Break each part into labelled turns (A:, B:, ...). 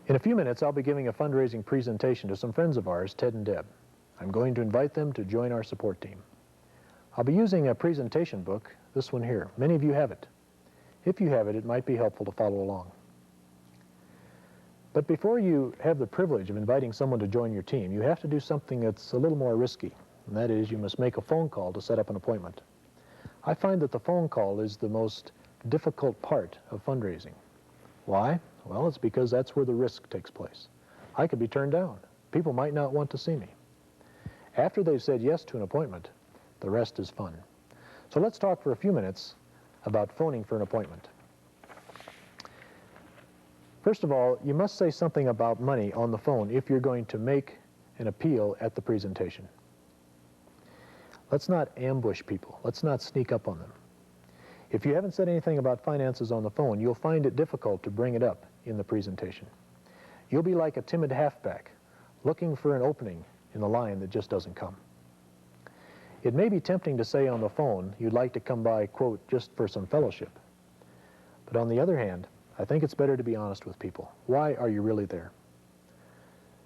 A: In a few minutes, I'll be giving a fundraising presentation to some friends of ours, Ted and Deb. I'm going to invite them to join our support team. I'll be using a presentation book, this one here. Many of you have it. If you have it, it might be helpful to follow along. But before you have the privilege of inviting someone to join your team, you have to do something that's a little more risky, and that is you must make a phone call to set up an appointment. I find that the phone call is the most difficult part of fundraising. Why? Well, it's because that's where the risk takes place. I could be turned down. People might not want to see me. After they've said yes to an appointment, the rest is fun. So let's talk for a few minutes about phoning for an appointment. First of all, you must say something about money on the phone if you're going to make an appeal at the presentation. Let's not ambush people. Let's not sneak up on them. If you haven't said anything about finances on the phone, you'll find it difficult to bring it up in the presentation. You'll be like a timid halfback, looking for an opening in the line that just doesn't come. It may be tempting to say on the phone you'd like to come by, quote, just for some fellowship. But on the other hand, I think it's better to be honest with people. Why are you really there?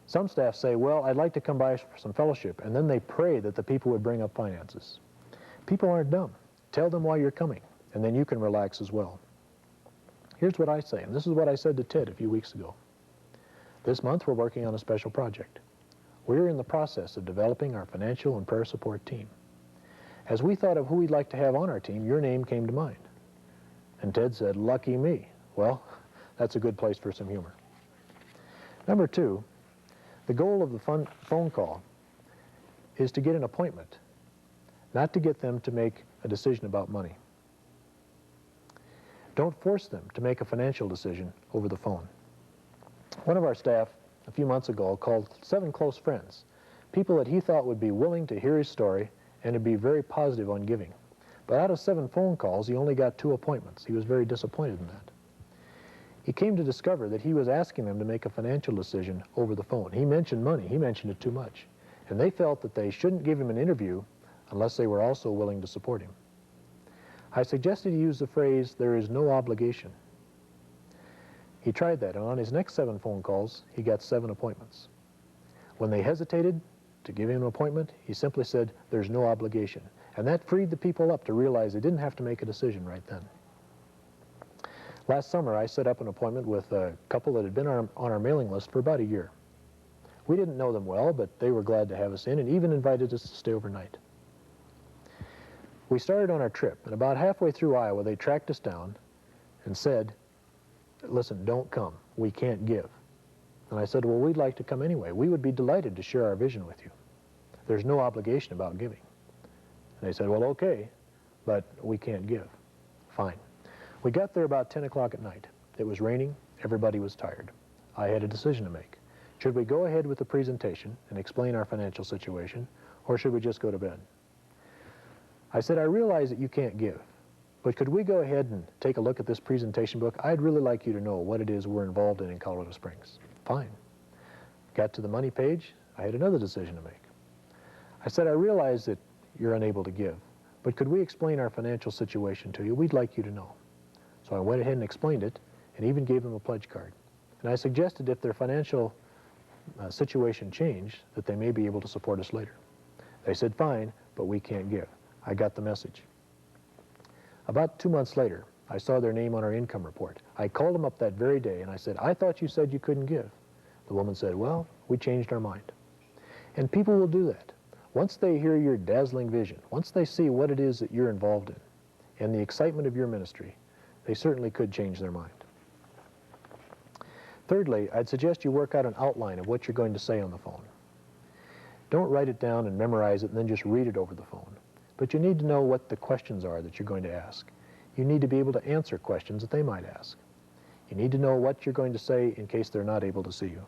A: Some staff say, well, I'd like to come by for some fellowship, and then they pray that the people would bring up finances. People aren't dumb. Tell them why you're coming, and then you can relax as well. Here's what I say, and this is what I said to Ted a few weeks ago. This month we're working on a special project. We're in the process of developing our financial and prayer support team. As we thought of who we'd like to have on our team, your name came to mind. And Ted said, lucky me. Well, that's a good place for some humor. Number two, the goal of the phone call is to get an appointment, not to get them to make a decision about money. Don't force them to make a financial decision over the phone. One of our staff a few months ago called 7 close friends, people that he thought would be willing to hear his story and to be very positive on giving. But out of 7 phone calls, he only got 2 appointments. He was very disappointed in that. He came to discover that he was asking them to make a financial decision over the phone. He mentioned money. He mentioned it too much. And they felt that they shouldn't give him an interview unless they were also willing to support him. I suggested he use the phrase, there is no obligation. He tried that, and on his next 7 phone calls, he got 7 appointments. When they hesitated to give him an appointment, he simply said, there's no obligation. And that freed the people up to realize they didn't have to make a decision right then. Last summer, I set up an appointment with a couple that had been on our mailing list for about a year. We didn't know them well, but they were glad to have us in and even invited us to stay overnight. We started on our trip, and about halfway through Iowa, they tracked us down and said, listen, don't come. We can't give. And I said, well, we'd like to come anyway. We would be delighted to share our vision with you. There's no obligation about giving. And they said, well, okay, but we can't give. Fine. We got there about 10 o'clock at night. It was raining. Everybody was tired. I had a decision to make. Should we go ahead with the presentation and explain our financial situation, or should we just go to bed? I said, I realize that you can't give, but could we go ahead and take a look at this presentation book? I'd really like you to know what it is we're involved in Colorado Springs. Fine. Got to the money page. I had another decision to make. I said, I realize that you're unable to give, but could we explain our financial situation to you? We'd like you to know. So I went ahead and explained it and even gave them a pledge card. And I suggested if their financial situation changed, that they may be able to support us later. They said, fine, but we can't give. I got the message. About 2 months later, I saw their name on our income report. I called them up that very day and I said, I thought you said you couldn't give. The woman said, well, we changed our mind. And people will do that. Once they hear your dazzling vision, once they see what it is that you're involved in and the excitement of your ministry, they certainly could change their mind. Thirdly, I'd suggest you work out an outline of what you're going to say on the phone. Don't write it down and memorize it and then just read it over the phone. But you need to know what the questions are that you're going to ask. You need to be able to answer questions that they might ask. You need to know what you're going to say in case they're not able to see you.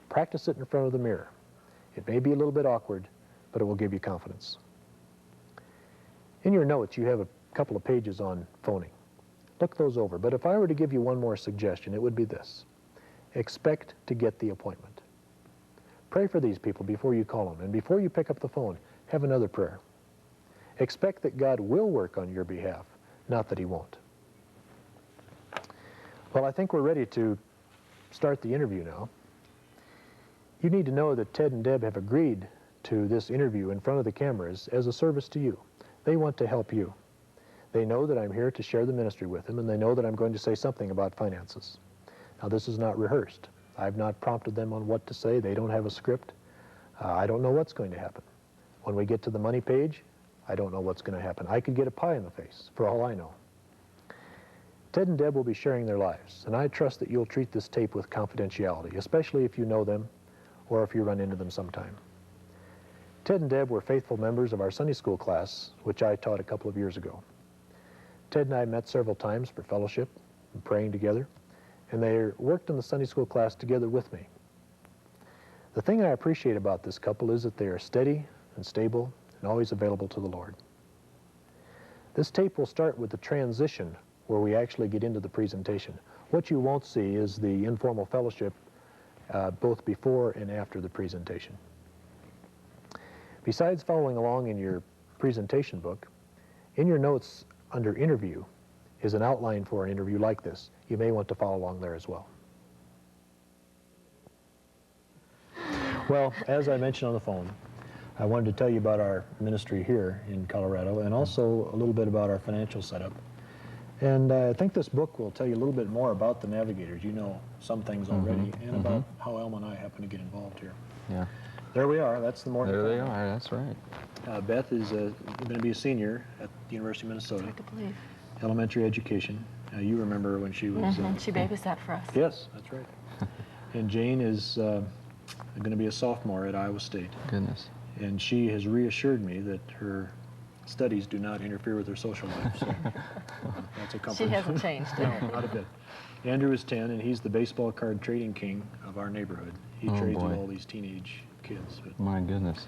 A: Practice it in front of the mirror. It may be a little bit awkward, but it will give you confidence. In your notes, you have a couple of pages on phoning. Look those over, but if I were to give you one more suggestion, it would be this. Expect to get the appointment. Pray for these people before you call them, and before you pick up the phone, have another prayer. Expect that God will work on your behalf, not that he won't. Well, I think we're ready to start the interview now. You need to know that Ted and Deb have agreed to this interview in front of the cameras as a service to you. They want to help you. They know that I'm here to share the ministry with them, and they know that I'm going to say something about finances. Now, this is not rehearsed. I've not prompted them on what to say. They don't have a script. I don't know what's going to happen. When we get to the money page, I don't know what's going to happen. I could get a pie in the face, for all I know. Ted and Deb will be sharing their lives, and I trust that you'll treat this tape with confidentiality, especially if you know them or if you run into them sometime. Ted and Deb were faithful members of our Sunday school class, which I taught a couple of years ago. Ted and I met several times for fellowship and praying together, and they worked in the Sunday school class together with me. The thing I appreciate about this couple is that they are steady and stable and always available to the Lord. This tape will start with the transition where we actually get into the presentation. What you won't see is the informal fellowship both before and after the presentation. Besides following along in your presentation book, in your notes under interview is an outline for an interview like this. You may want to follow along there as well. Well, as I mentioned on the phone, I wanted to tell you about our ministry here in Colorado and also a little bit about our financial setup. And I think this book will tell you a little bit more about the Navigators. You know some things already, and about how Elma and I happen to get involved here.
B: Yeah.
A: There we are. That's the morning.
B: There they are. That's right.
A: Beth is going to be a senior at the University of Minnesota.
C: Hard to believe.
A: Elementary education. You remember when she was...
C: She babysat for us.
A: Yes, that's right. And Jane is going to be a sophomore at Iowa State.
B: Goodness.
A: And she has reassured me that her studies do not interfere with her social life. So, that's a comfort.
C: She hasn't changed.
A: No, not a bit. Andrew is 10, and he's the baseball card trading king of our neighborhood. He trades with all these teenage kids. But
B: my goodness.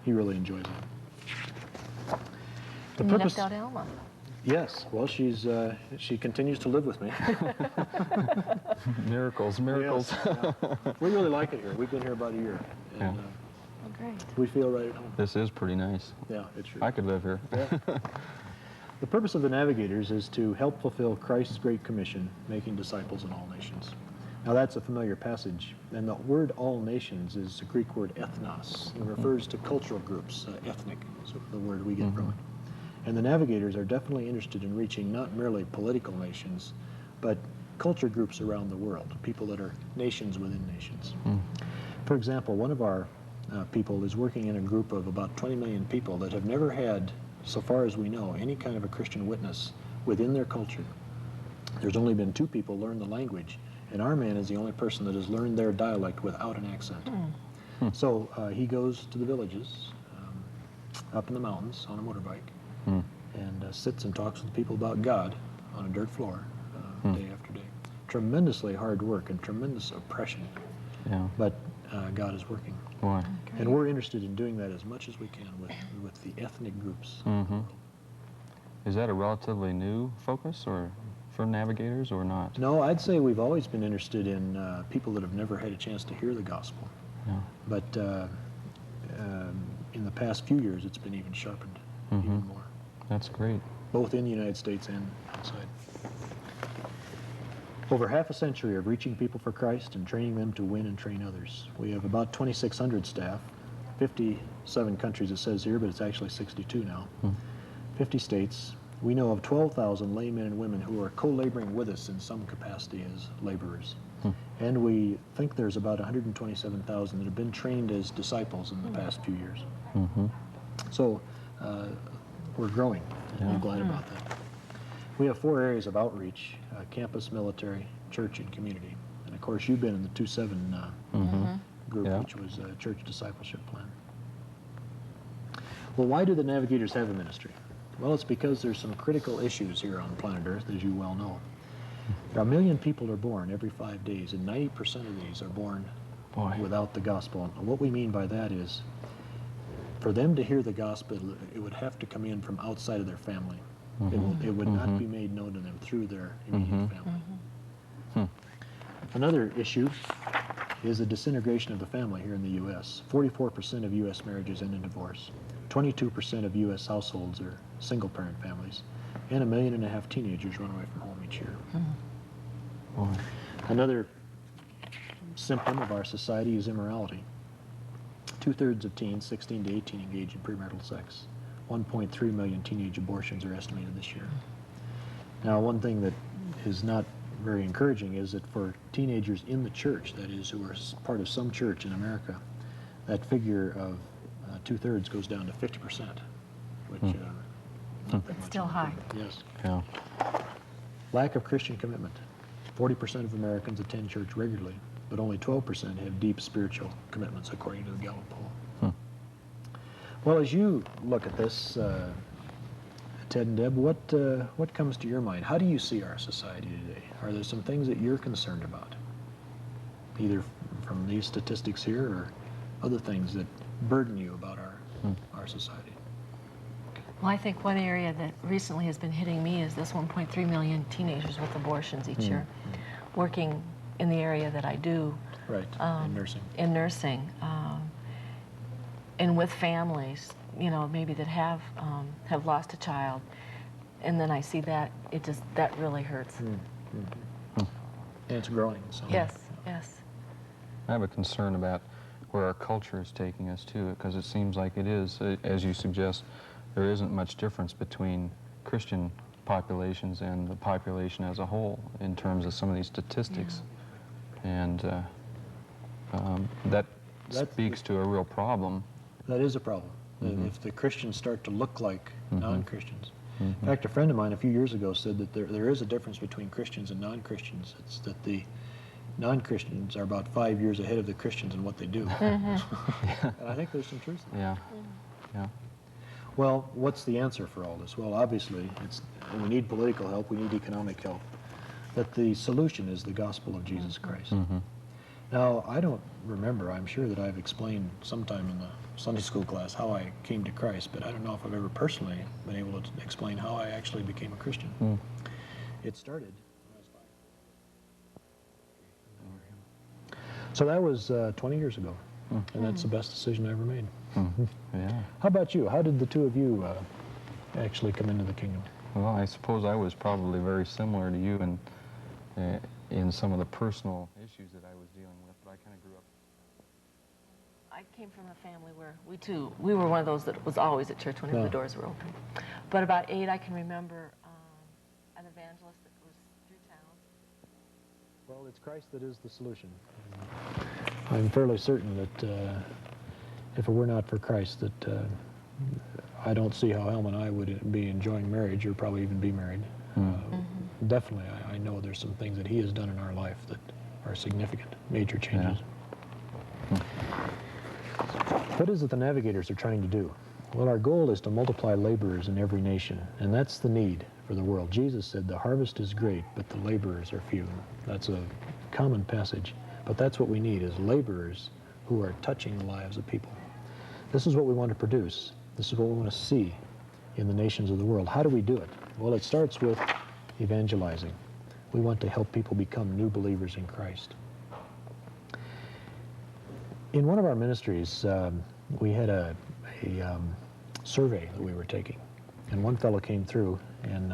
A: he really enjoys it. The
C: And
A: purpose.
C: you left out Elma.
A: Yes. Well, she continues to live with me.
B: Miracles, miracles.
A: Yes, yeah. We really like it here. We've been here about a year. And,
C: Oh, great.
A: we feel right at home.
B: This is pretty nice.
A: Yeah, it's true.
B: I could live here.
A: Yeah. The purpose of the Navigators is to help fulfill Christ's Great Commission, making disciples in all nations. Now that's a familiar passage, and the word all nations is the Greek word ethnos. It refers to cultural groups, ethnic is the word we get from it. And the Navigators are definitely interested in reaching not merely political nations, but culture groups around the world, people that are nations within nations. For example, one of our people is working in a group of about 20 million people that have never had, so far as we know, any kind of a Christian witness within their culture. There's only been 2 people learn the language, and our man is the only person that has learned their dialect without an accent. So he goes to the villages up in the mountains on a motorbike and sits and talks with people about God on a dirt floor day after day. Tremendously hard work and tremendous oppression, but God is working.
B: Boy.
A: And we're interested in doing that as much as we can with the ethnic groups.
B: Is that a relatively new focus or for Navigators or not?
A: No, I'd say we've always been interested in people that have never had a chance to hear the gospel. But in the past few years, it's been even sharpened even more.
B: That's great.
A: Both in the United States and outside. Over half a century of reaching people for Christ and training them to win and train others. We have about 2,600 staff, 57 countries it says here, but it's actually 62 now, 50 states. We know of 12,000 laymen and women who are co-laboring with us in some capacity as laborers. And we think there's about 127,000 that have been trained as disciples in the past few years. So we're growing, and I'm glad about that. We have 4 areas of outreach: campus, military, church, and community. And of course, you've been in the 2-7 group, which was a church discipleship plan. Well, why do the Navigators have a ministry? Well, it's because there's some critical issues here on planet Earth, as you well know. There are 1 million people are born every 5 days, and 90% of these are born without the gospel. And what we mean by that is, for them to hear the gospel, it would have to come in from outside of their family. It would not be made known to them through their immediate family. Another issue is the disintegration of the family here in the U.S. 44% of U.S. marriages end in divorce. 22% of U.S. households are single-parent families. And 1.5 million teenagers run away from home each year. Another symptom of our society is immorality. 2/3 of teens, 16 to 18, engage in premarital sex. 1.3 million teenage abortions are estimated this year. Now, one thing that is not very encouraging is that for teenagers in the church, that is, who are part of some church in America, that figure of 2/3 goes down to 50%, which not that
C: It's
A: much
C: still high.
A: Yes.
B: Yeah.
A: Lack of Christian commitment. 40% of Americans attend church regularly, but only 12% have deep spiritual commitments, according to the Gallup poll. Well, as you look at this, Ted and Deb, what comes to your mind? How do you see our society today? Are there some things that you're concerned about, either from these statistics here or other things that burden you about our society?
C: Well, I think one area that recently has been hitting me is this 1.3 million teenagers with abortions each year. Working in the area that I do.
A: Right, in nursing.
C: In nursing. And with families, you know, maybe that have lost a child. And then I see that, that really hurts.
A: And it's growing. So.
C: Yes, yes.
B: I have a concern about where our culture is taking us to, because it seems like it is, as you suggest, there isn't much difference between Christian populations and the population as a whole in terms of some of these statistics. Yeah. And that speaks to a real problem.
A: That is a problem. If the Christians start to look like non-Christians. In fact, a friend of mine a few years ago said that there is a difference between Christians and non-Christians. It's that the non-Christians are about 5 years ahead of the Christians in what they do. And I think there's some truth in that.
B: Yeah.
A: Well, what's the answer for all this? Well, obviously, we need political help, we need economic help, but the solution is the gospel of Jesus Christ. Now, I don't remember, I'm sure that I've explained sometime in the Sunday school class how I came to Christ, but I don't know if I've ever personally been able to explain how I actually became a Christian. It started when I was 5. So that was 20 years ago, and that's the best decision I ever made.
B: Yeah.
A: How about you? How did the two of you actually come into the kingdom?
B: Well, I suppose I was probably very similar to you in some of the personal issues that I was dealing with, but I kind of grew up.
C: I came from a family where we were one of those that was always at church whenever the doors were open. But about 8, I can remember an evangelist that was through town.
A: Well, it's Christ that is the solution. I'm fairly certain that if it were not for Christ, that I don't see how Elma and I would be enjoying marriage or probably even be married. Definitely, I know there's some things that he has done in our life that are significant, major changes. What is it the Navigators are trying to do? Well, our goal is to multiply laborers in every nation, and that's the need for the world. Jesus said, the harvest is great, but the laborers are few. That's a common passage, but that's what we need, is laborers who are touching the lives of people. This is what we want to produce. This is what we want to see in the nations of the world. How do we do it? Well, it starts with evangelizing. We want to help people become new believers in Christ. In one of our ministries, we had a survey that we were taking, and one fellow came through and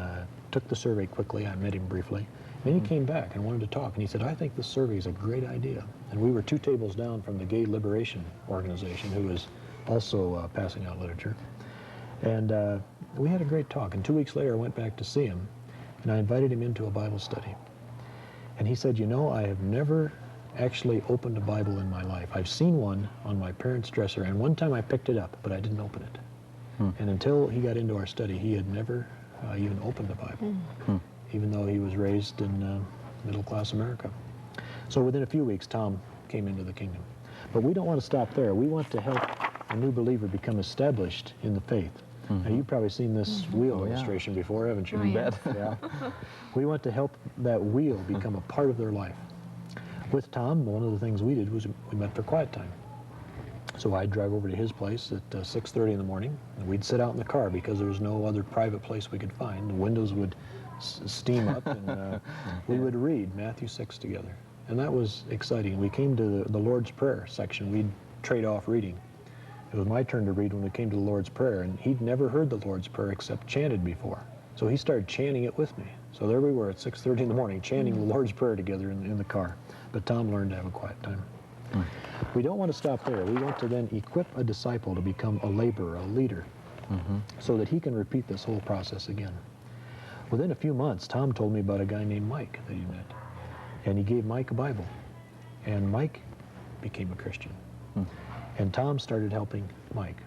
A: took the survey quickly. I met him briefly. Then he came back and wanted to talk, and he said, I think this survey is a great idea. And we were 2 tables down from the Gay Liberation Organization, who was also passing out literature. And we had a great talk, and 2 weeks later I went back to see him, and I invited him into a Bible study. And he said, you know, I have never actually opened a Bible in my life. I've seen one on my parents' dresser, and one time I picked it up, but I didn't open it. And until he got into our study, he had never even opened a Bible, even though he was raised in middle-class America. So within a few weeks, Tom came into the kingdom. But we don't want to stop there. We want to help a new believer become established in the faith. Now, you've probably seen this wheel illustration before, haven't you?
C: You bet.
A: Yeah. We want to help that wheel become a part of their life. With Tom, one of the things we did was we met for quiet time. So I'd drive over to his place at 6:30 in the morning, and we'd sit out in the car because there was no other private place we could find. The windows would steam up, and we would read Matthew 6 together. And that was exciting. We came to the Lord's Prayer section. We'd trade off reading. It was my turn to read when we came to the Lord's Prayer, and he'd never heard the Lord's Prayer except chanted before. So he started chanting it with me. So there we were at 6:30 in the morning, chanting the Lord's Prayer together in the car. But Tom learned to have a quiet time. We don't want to stop there. We want to then equip a disciple to become a laborer, a leader, so that he can repeat this whole process again. Within a few months, Tom told me about a guy named Mike that he met. And he gave Mike a Bible. And Mike became a Christian. And Tom started helping Mike.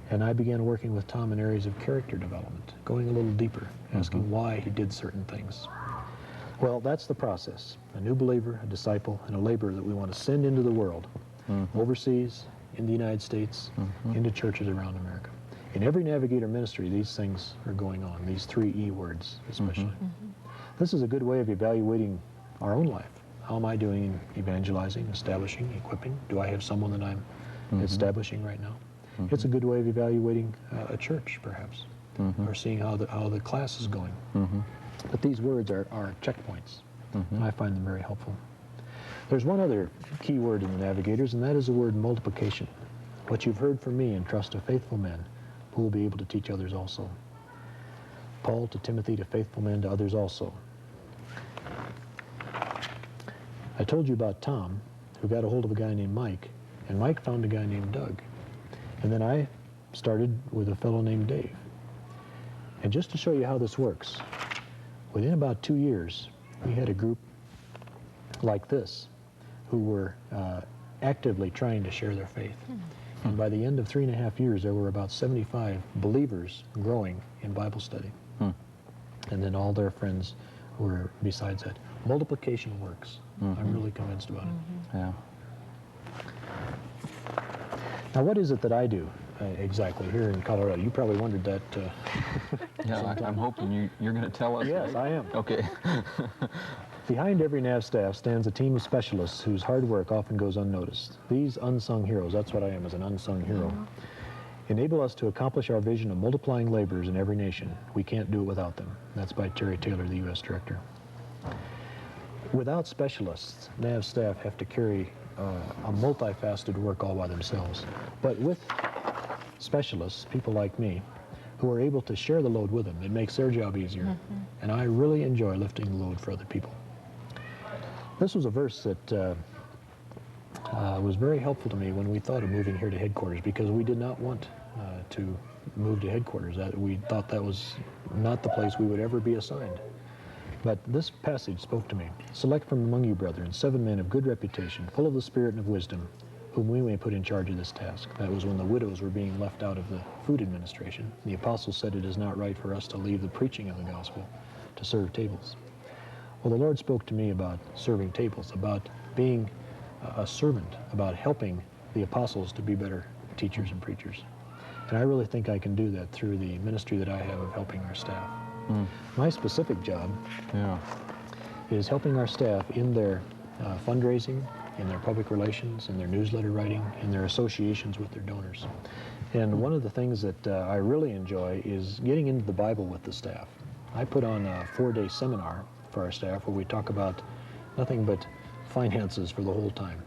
A: And I began working with Tom in areas of character development, going a little deeper, asking why he did certain things. Well, that's the process. A new believer, a disciple, and a laborer that we want to send into the world, overseas, in the United States, into churches around America. In every Navigator ministry, these things are going on, these 3 E words especially. This is a good way of evaluating our own life. How am I doing in evangelizing, establishing, equipping? Do I have someone that I'm establishing right now? It's a good way of evaluating a church, perhaps, or seeing how the class is going. But these words are checkpoints, and I find them very helpful. There's one other key word in the Navigators, and that is the word multiplication. What you've heard from me, entrust to faithful men who will be able to teach others also. Paul to Timothy, to faithful men, to others also. I told you about Tom, who got a hold of a guy named Mike, and Mike found a guy named Doug. And then I started with a fellow named Dave. And just to show you how this works, within about 2 years, we had a group like this who were actively trying to share their faith. And by the end of 3.5 years, there were about 75 believers growing in Bible study. And then all their friends were besides that. Multiplication works. I'm really convinced about it.
B: Yeah.
A: Now, what is it that I do exactly here in Colorado? You probably wondered that.
B: Yeah, I'm hoping you're going to tell us.
A: Yes, I am.
B: Okay.
A: Behind every NAV staff stands a team of specialists whose hard work often goes unnoticed. These unsung heroes, that's what I am, as an unsung hero, enable us to accomplish our vision of multiplying laborers in every nation. We can't do it without them. That's by Terry Taylor, the U.S. Director. Without specialists, NAV staff have to carry a multifaceted work all by themselves. But with specialists, people like me, who are able to share the load with them, it makes their job easier. And I really enjoy lifting the load for other people. This was a verse that was very helpful to me when we thought of moving here to headquarters, because we did not want to move to headquarters. We thought that was not the place we would ever be assigned. But this passage spoke to me. Select from among you, brethren, 7 men of good reputation, full of the Spirit and of wisdom, whom we may put in charge of this task. That was when the widows were being left out of the food administration. The apostles said it is not right for us to leave the preaching of the gospel to serve tables. Well, the Lord spoke to me about serving tables, about being a servant, about helping the apostles to be better teachers and preachers. And I really think I can do that through the ministry that I have of helping our staff. My specific job is helping our staff in their fundraising, in their public relations, in their newsletter writing, in their associations with their donors. And one of the things that I really enjoy is getting into the Bible with the staff. I put on a 4-day seminar for our staff where we talk about nothing but finances for the whole time.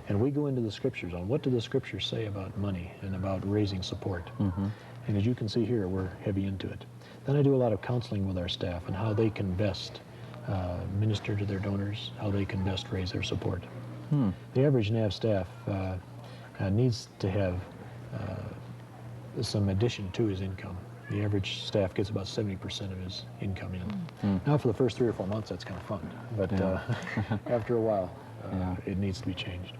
A: And we go into the scriptures on what do the scriptures say about money and about raising support. And as you can see here, we're heavy into it. Then I do a lot of counseling with our staff and how they can best minister to their donors, how they can best raise their support. The average NAV staff needs to have some addition to his income. The average staff gets about 70% of his income in. Now for the first 3 or 4 months, that's kind of fun. But after a while, it needs to be changed.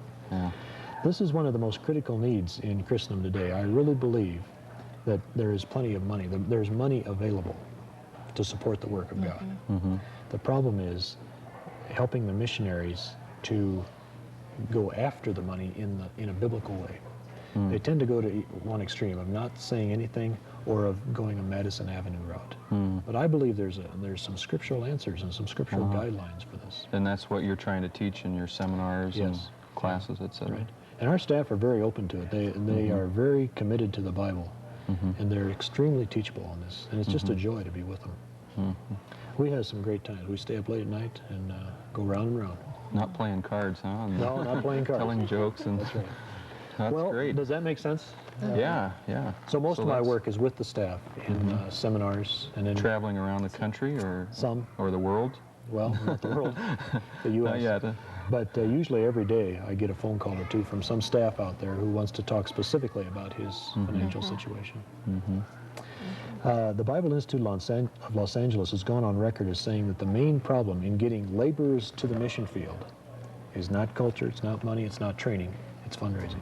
A: This is one of the most critical needs in Christendom today. I really believe that there is plenty of money. There's money available to support the work of God. The problem is helping the missionaries to go after the money in a biblical way. They tend to go to one extreme of not saying anything or of going a Madison Avenue route. But I believe there's some scriptural answers and some scriptural guidelines for this.
B: And that's what you're trying to teach in your seminars and classes, etc.
A: Right. And our staff are very open to it. They are very committed to the Bible. And they're extremely teachable on this. And it's just a joy to be with them. We have some great times. We stay up late at night and go round and round.
B: Not playing cards, huh?
A: No, not playing cards.
B: Telling jokes. And
A: That's right.
B: That's
A: well,
B: great.
A: does that make sense?
B: Yeah, yeah.
A: So most of my
B: that's
A: work is with the staff in seminars and in
B: traveling around the country or
A: some,
B: or the world?
A: well, not the world, the U.S.
B: Not yet.
A: But usually every day I get a phone call or two from some staff out there who wants to talk specifically about his financial situation. The Bible Institute of Los Angeles has gone on record as saying that the main problem in getting laborers to the mission field is not culture, it's not money, it's not training, it's fundraising.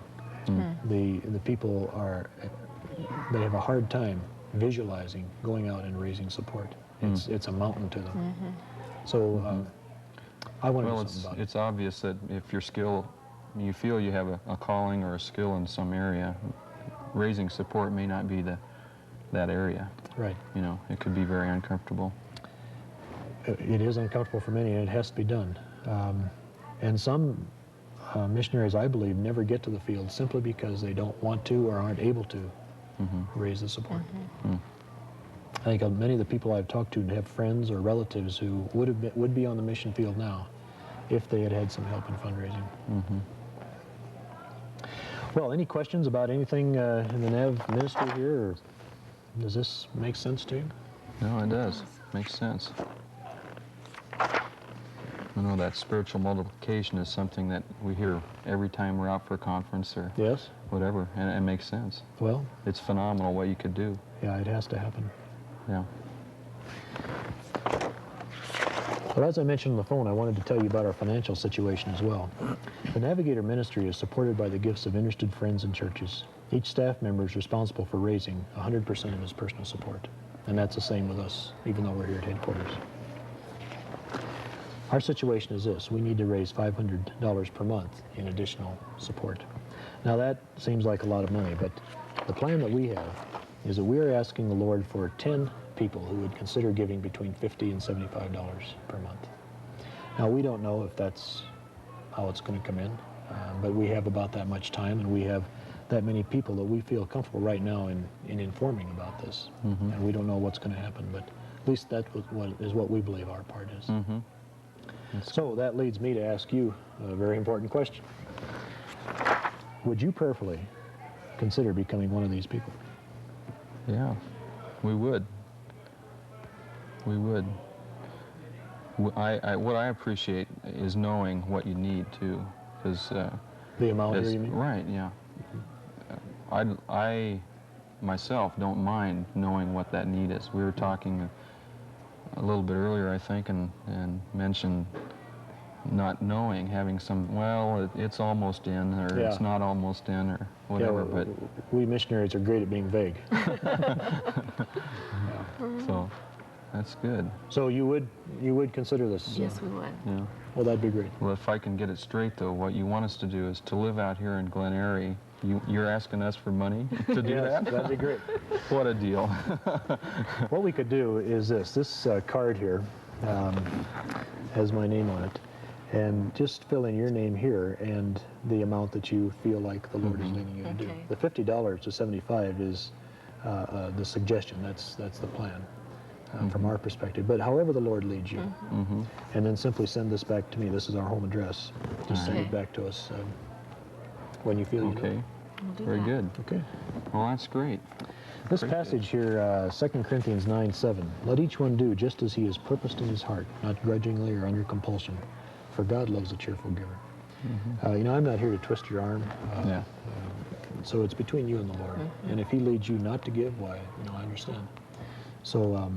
A: The people they have a hard time visualizing going out and raising support. It's a mountain to them. So I want to do something about it.
B: It's obvious that if your skill, you feel you have a calling or a skill in some area, raising support may not be that area.
A: Right.
B: You know, it could be very uncomfortable.
A: It is uncomfortable for many, and it has to be done. And some missionaries, I believe, never get to the field simply because they don't want to or aren't able to raise the support. I think many of the people I've talked to have friends or relatives who would be on the mission field now if they had had some help in fundraising. Well, any questions about anything in the Nav ministry here, or does this make sense to you?
B: No, it does. Makes sense. I know that spiritual multiplication is something that we hear every time we're out for a conference or
A: Yes.
B: whatever, and it makes sense.
A: Well,
B: It's phenomenal what you could do.
A: yeah, it has to happen.
B: Yeah.
A: But as I mentioned on the phone, I wanted to tell you about our financial situation as well. The Navigator ministry is supported by the gifts of interested friends and churches. Each staff member is responsible for raising 100% of his personal support. And that's the same with us, even though we're here at headquarters. Our situation is this: we need to raise $500 per month in additional support. Now that seems like a lot of money, but the plan that we have is that we are asking the Lord for 10 people who would consider giving between $50 and $75 per month. Now we don't know if that's how it's going to come in, but we have about that much time, and we have that many people that we feel comfortable right now in informing about this. And we don't know what's going to happen, but at least that is what we believe our part is. So that leads me to ask you a very important question. Would you prayerfully consider becoming one of these people?
B: Yeah, we would. We would. What I appreciate is knowing what you need to, because
A: The amount here, you mean?
B: right, yeah. I myself don't mind knowing what that need is. We were talking a little bit earlier, I think, and mentioned not knowing, having some, well, it's almost in, or
A: Yeah.
B: it's not almost in, or whatever.
A: Yeah,
B: but
A: we missionaries are great at being vague.
B: so that's good.
A: So you would consider this?
C: Yes, we would.
B: Yeah.
A: Well, that'd be great.
B: Well, if I can get it straight, though, what you want us to do is to live out here in Glen Eyrie. You're asking us for money to do
A: Yes,
B: that?
A: that'd be great.
B: What a deal.
A: What we could do is this card here has my name on it, and just fill in your name here and the amount that you feel like the Lord is leading you to do.
C: Okay.
A: The $50 to $75 is the suggestion. That's the plan from our perspective. But however the Lord leads you, and then simply send this back to me. This is our home address. Just send it back to us when you feel you
B: Okay.
A: know.
C: We'll do
B: Very
C: that.
B: good.
A: Okay.
B: Well, that's great.
A: This
B: Great.
A: passage here, 2 Corinthians 9:7. Let each one do just as he has purposed in his heart, not grudgingly or under compulsion, for God loves a cheerful giver. You know, I'm not here to twist your arm.
B: Yeah.
A: So it's between you and the Lord. And if he leads you not to give, why, you know, I understand. So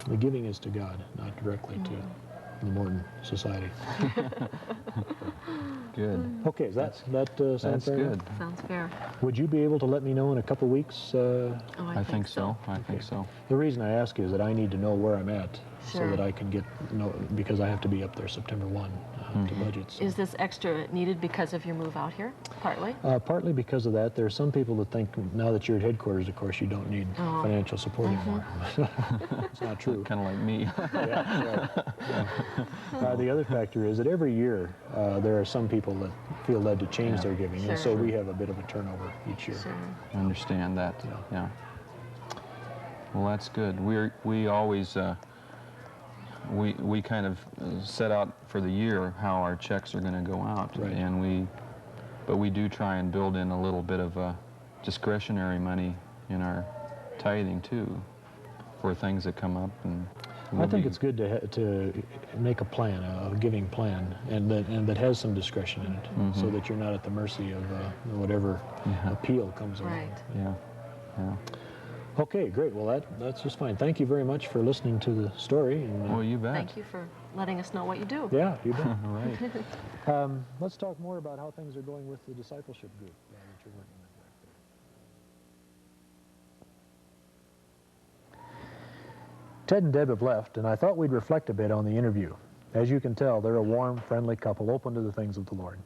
A: the giving is to God, not directly to the Morton Society.
B: Good.
A: Okay, that sounds
B: That's
A: fair enough?
B: good.
C: Sounds fair.
A: Would you be able to let me know in a couple weeks?
C: Oh,
B: I think so. I think so.
A: The reason I ask is that I need to know where I'm at so
C: Sure.
A: that I can because I have to be up there September 1 to budget. So.
C: Is this extra needed because of your move out here, partly?
A: Partly because of that. There are some people that think now that you're at headquarters, of course, you don't need financial support anymore. It's not true.
B: Kind of like me.
A: Yeah, right. Yeah. The other factor is that every year there are some people that feel led to change their giving, and so
C: Sure.
A: we have a bit of a turnover each year.
C: Sure.
B: I understand that.
A: Yeah.
B: Yeah. Well, that's good. We always we kind of set out for the year how our checks are going to go out,
A: Right.
B: and But we do try and build in a little bit of discretionary money in our tithing too, for things that come up. And
A: I think it's good to make a plan, a giving plan, and that has some discretion in it, so that you're not at the mercy of whatever appeal comes along.
C: Right.
B: Yeah. Yeah.
A: Okay, great. Well, that's just fine. Thank you very much for listening to the story. And,
B: Well, you bet.
C: Thank you for letting us know what you do.
A: yeah, you bet.
B: Right.
A: Let's talk more about how things are going with the discipleship group that you're working with back there. Ted and Deb have left, and I thought we'd reflect a bit on the interview. As you can tell, they're a warm, friendly couple open to the things of the Lord.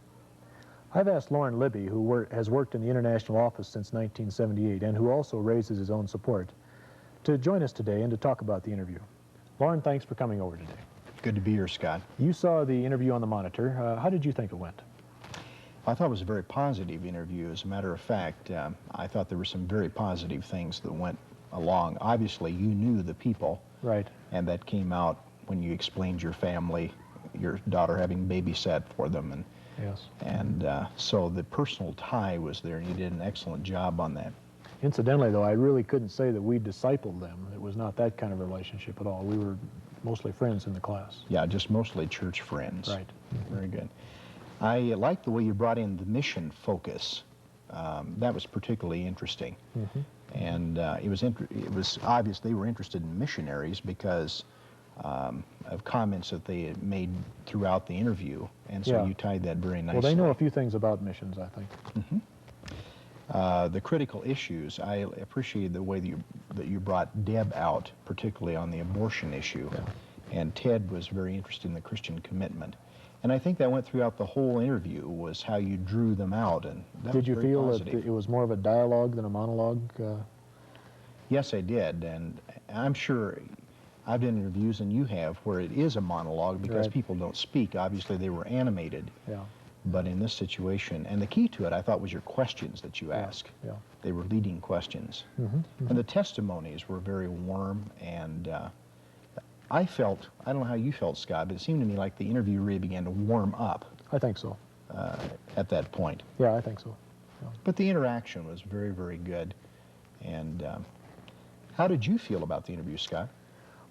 A: I've asked Lauren Libby, who has worked in the international office since 1978 and who also raises his own support, to join us today and to talk about the interview. Lauren, thanks for coming over today.
D: Good to be here, Scott.
A: You saw the interview on the monitor. How did you think it went?
D: I thought it was a very positive interview. As a matter of fact, I thought there were some very positive things that went along. Obviously, you knew the people.
A: Right.
D: And that came out when you explained your family, your daughter having babysat for them. And
A: Yes.
D: And so the personal tie was there, and you did an excellent job on that.
A: Incidentally, though, I really couldn't say that we discipled them. It was not that kind of relationship at all. We were mostly friends in the class.
D: Yeah, just mostly church friends.
A: Right.
D: Very good. I liked the way you brought in the mission focus. That was particularly interesting. And it was obvious they were interested in missionaries because of comments that they had made throughout the interview, and so you tied that very nicely.
A: Well, they know a few things about missions, I think.
D: The critical issues, I appreciated the way that you brought Deb out, particularly on the abortion issue, and Ted was very interested in the Christian commitment. And I think that went throughout the whole interview, was how you drew them out, and that
A: Did you
D: was very
A: feel
D: positive.
A: that it was more of a dialogue than a monologue?
D: Yes, I did, and I'm sure I've done interviews, and you have, where it is a monologue because people don't speak. Obviously, they were animated.
A: Yeah.
D: But in this situation, and the key to it, I thought, was your questions that you ask.
A: Yeah.
D: They were leading questions. And the testimonies were very warm, and I felt, I don't know how you felt, Scott, but it seemed to me like the interview really began to warm up
A: I think so.
D: at that point.
A: Yeah, I think so.
D: But the interaction was very, very good. And how did you feel about the interview, Scott?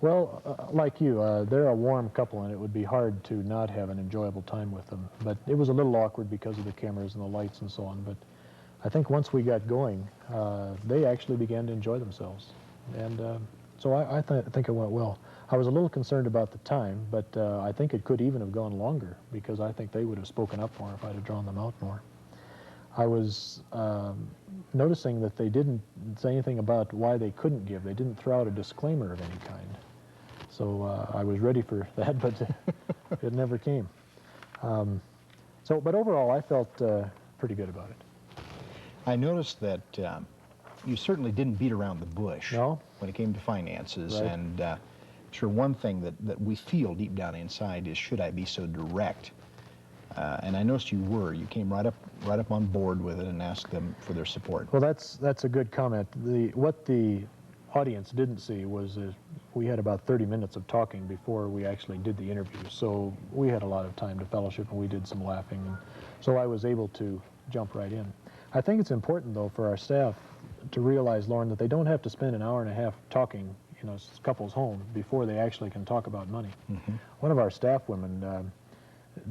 A: Well, like you, they're a warm couple, and it would be hard to not have an enjoyable time with them. But it was a little awkward because of the cameras and the lights and so on. But I think once we got going, they actually began to enjoy themselves. And so I think it went well. I was a little concerned about the time, but I think it could even have gone longer because I think they would have spoken up more if I'd have drawn them out more. I was noticing that they didn't say anything about why they couldn't give. They didn't throw out a disclaimer of any kind. So I was ready for that, but it never came. But overall, I felt pretty good about it.
D: I noticed that you certainly didn't beat around the bush when it came to finances.
A: Right.
D: And sure, one thing that we feel deep down inside is, should I be so direct? And I noticed you were. You came right up on board with it and asked them for their support.
A: Well, that's a good comment. What the audience didn't see was we had about 30 minutes of talking before we actually did the interview. So we had a lot of time to fellowship, and we did some laughing. And so I was able to jump right in. I think it's important, though, for our staff to realize, Lauren, that they don't have to spend an hour and a half talking, couples home before they actually can talk about money. One of our staff women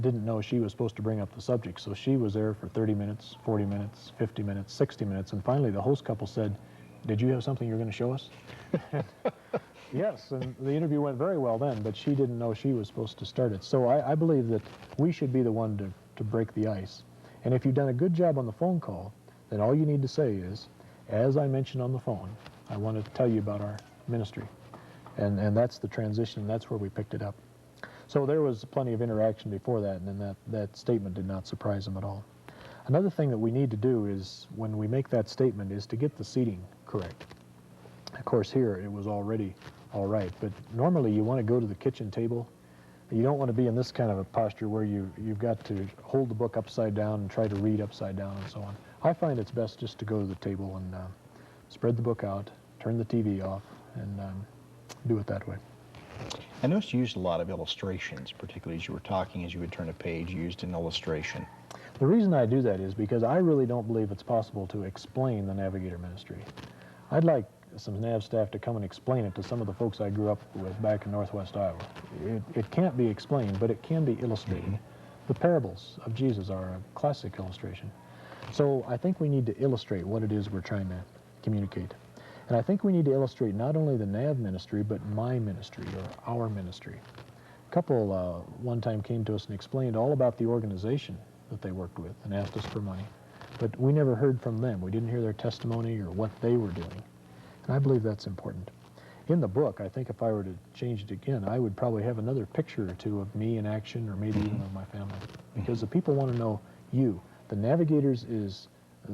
A: didn't know she was supposed to bring up the subject, so she was there for 30 minutes, 40 minutes, 50 minutes, 60 minutes, and finally the host couple said, "Did you have something you're going to show us?" Yes, and the interview went very well then, but she didn't know she was supposed to start it. So I believe that we should be the one to break the ice. And if you've done a good job on the phone call, then all you need to say is, as I mentioned on the phone, I want to tell you about our ministry. And that's the transition, that's where we picked it up. So there was plenty of interaction before that, and then that statement did not surprise them at all. Another thing that we need to do is, when we make that statement, is to get the seating correct. Of course, here it was already all right, but normally you want to go to the kitchen table. You don't want to be in this kind of a posture where you've got to hold the book upside down and try to read upside down and so on. I find it's best just to go to the table and spread the book out, turn the TV off, and do it that way.
D: I noticed you used a lot of illustrations, particularly as you were talking, as you would turn a page, you used an illustration.
A: The reason I do that is because I really don't believe it's possible to explain the Navigator ministry. I'd like some NAV staff to come and explain it to some of the folks I grew up with back in Northwest Iowa. It can't be explained, but it can be illustrated. The parables of Jesus are a classic illustration. So I think we need to illustrate what it is we're trying to communicate. And I think we need to illustrate not only the NAV ministry, but my ministry, or our ministry. A couple one time came to us and explained all about the organization that they worked with and asked us for money. But we never heard from them. We didn't hear their testimony or what they were doing. And I believe that's important. In the book, I think if I were to change it again, I would probably have another picture or two of me in action, or maybe even of my family. Because the people want to know you. The Navigators is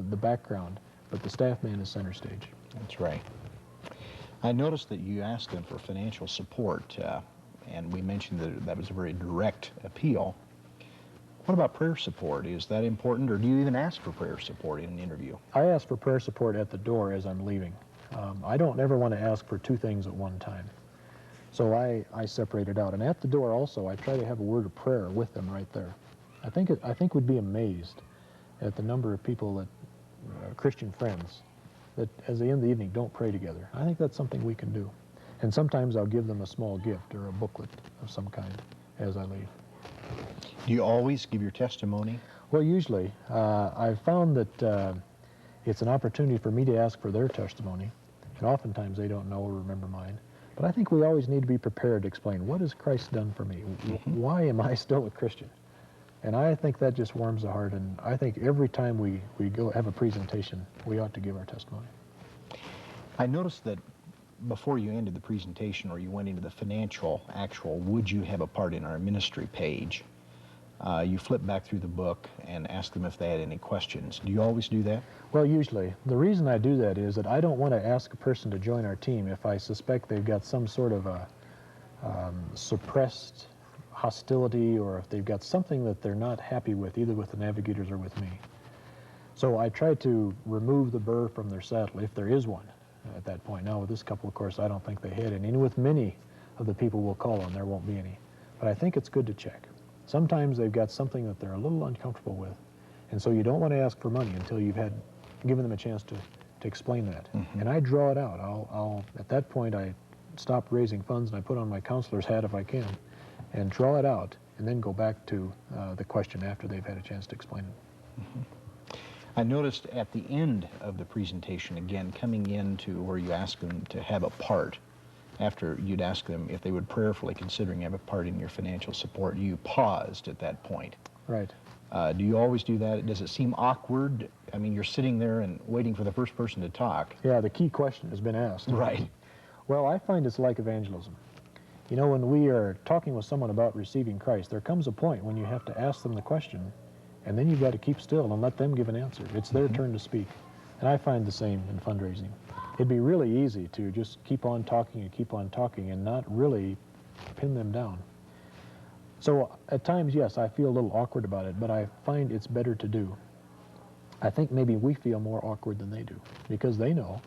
A: the background, but the staff man is center stage.
D: That's right. I noticed that you asked them for financial support, and we mentioned that that was a very direct appeal. What about prayer support? Is that important, or do you even ask for prayer support in an interview?
A: I ask for prayer support at the door as I'm leaving. I don't ever want to ask for two things at one time. So I separate it out. And at the door also, I try to have a word of prayer with them right there. I think we'd be amazed at the number of people that, Christian friends, that as they end the evening don't pray together. I think that's something we can do. And sometimes I'll give them a small gift or a booklet of some kind as I leave.
D: Do you always give your testimony?
A: Well, usually. I've found that it's an opportunity for me to ask for their testimony, and oftentimes they don't know or remember mine. But I think we always need to be prepared to explain, what has Christ done for me? Why am I still a Christian? And I think that just warms the heart, and I think every time we go have a presentation, we ought to give our testimony.
D: I noticed that before you ended the presentation, or you went into the financial, actual, would you have a part in our ministry page, you flip back through the book and ask them if they had any questions. Do you always do that?
A: Well, usually. The reason I do that is that I don't want to ask a person to join our team if I suspect they've got some sort of a suppressed hostility, or if they've got something that they're not happy with, either with the Navigators or with me. So I try to remove the burr from their saddle, if there is one at that point. Now, with this couple, of course, I don't think they had any. And with many of the people we'll call on, there won't be any. But I think it's good to check. Sometimes they've got something that they're a little uncomfortable with. And so you don't want to ask for money until you've given them a chance to explain that. And I draw it out. I'll at that point, I stop raising funds and I put on my counselor's hat if I can, and draw it out, and then go back to the question after they've had a chance to explain it.
D: I noticed at the end of the presentation, again, coming into where you ask them to have a part, after you'd ask them if they would prayerfully considering have a part in your financial support, you paused at that point.
A: Right.
D: Do you always do that? Does it seem awkward? I mean, you're sitting there and waiting for the first person to talk.
A: Yeah, the key question has been asked.
D: Right.
A: Well, I find it's like evangelism. You know, when we are talking with someone about receiving Christ, there comes a point when you have to ask them the question, and then you've got to keep still and let them give an answer. It's their turn to speak. And I find the same in fundraising. It'd be really easy to just keep on talking and not really pin them down. So at times, yes, I feel a little awkward about it, but I find it's better to do. I think maybe we feel more awkward than they do, because they know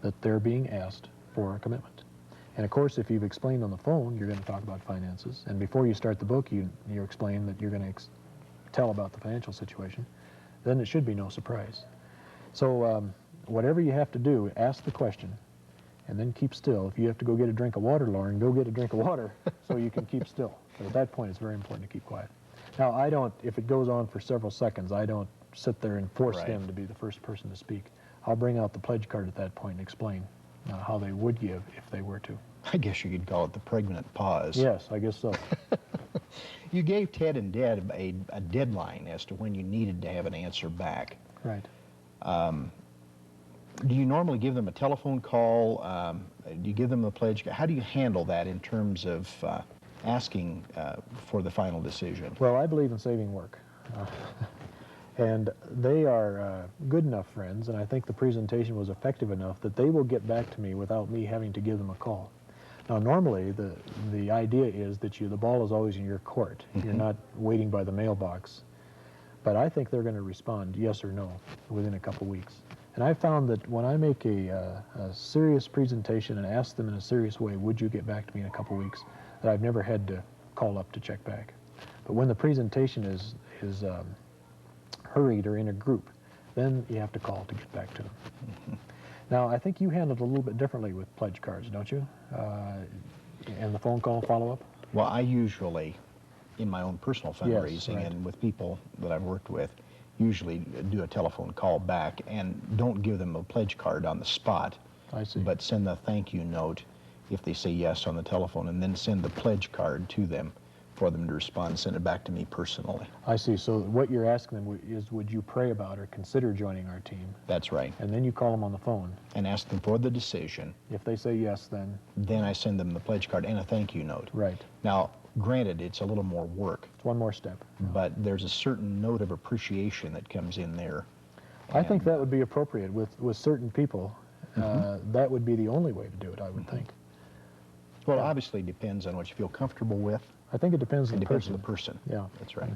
A: that they're being asked for a commitment. And of course, if you've explained on the phone, you're going to talk about finances. And before you start the book, you explain that you're going to tell about the financial situation. Then it should be no surprise. So whatever you have to do, ask the question, and then keep still. If you have to go get a drink of water, Lauren, go get a drink of water so you can keep still. But at that point, it's very important to keep quiet. Now, I don't, if it goes on for several seconds, I don't sit there and force them to be the first person to speak. I'll bring out the pledge card at that point and explain how they would give if they were to.
D: I guess you could call it the pregnant pause.
A: Yes, I guess so.
D: You gave Ted and Deb a deadline as to when you needed to have an answer back.
A: Right.
D: Do you normally give them a telephone call? Do you give them a pledge? How do you handle that in terms of asking for the final decision?
A: Well, I believe in saving work. And they are good enough friends, and I think the presentation was effective enough that they will get back to me without me having to give them a call. Now, normally, the idea is that the ball is always in your court. You're not waiting by the mailbox. But I think they're going to respond yes or no within a couple weeks. And I found that when I make a serious presentation and ask them in a serious way, would you get back to me in a couple weeks, that I've never had to call up to check back. But when the presentation is hurried or in a group, then you have to call to get back to them. Now, I think you handled it a little bit differently with pledge cards, don't you? And the phone call follow-up?
D: Well, I usually, in my own personal fundraising
A: right.
D: and with people that I've worked with, usually do a telephone call back and don't give them a pledge card on the spot,
A: I see.
D: but send a thank you note if they say yes on the telephone, and then send the pledge card to them for them to respond and send it back to me personally.
A: I see. So what you're asking them is, would you pray about or consider joining our team?
D: That's right.
A: And then you call them on the phone.
D: And ask them for the then
A: If they say yes, then
D: I send them the pledge card and a thank you note.
A: right.
D: Now, granted, it's a little more work,
A: It's one more step.
D: but there's a certain note of appreciation that comes in there.
A: I think that would be appropriate with certain people. That would be the only way to do it, I would think.
D: Well, it obviously depends on what you feel comfortable with.
A: I think it depends on
D: It
A: the
D: depends
A: person.
D: on the person.
A: Yeah.
D: That's right.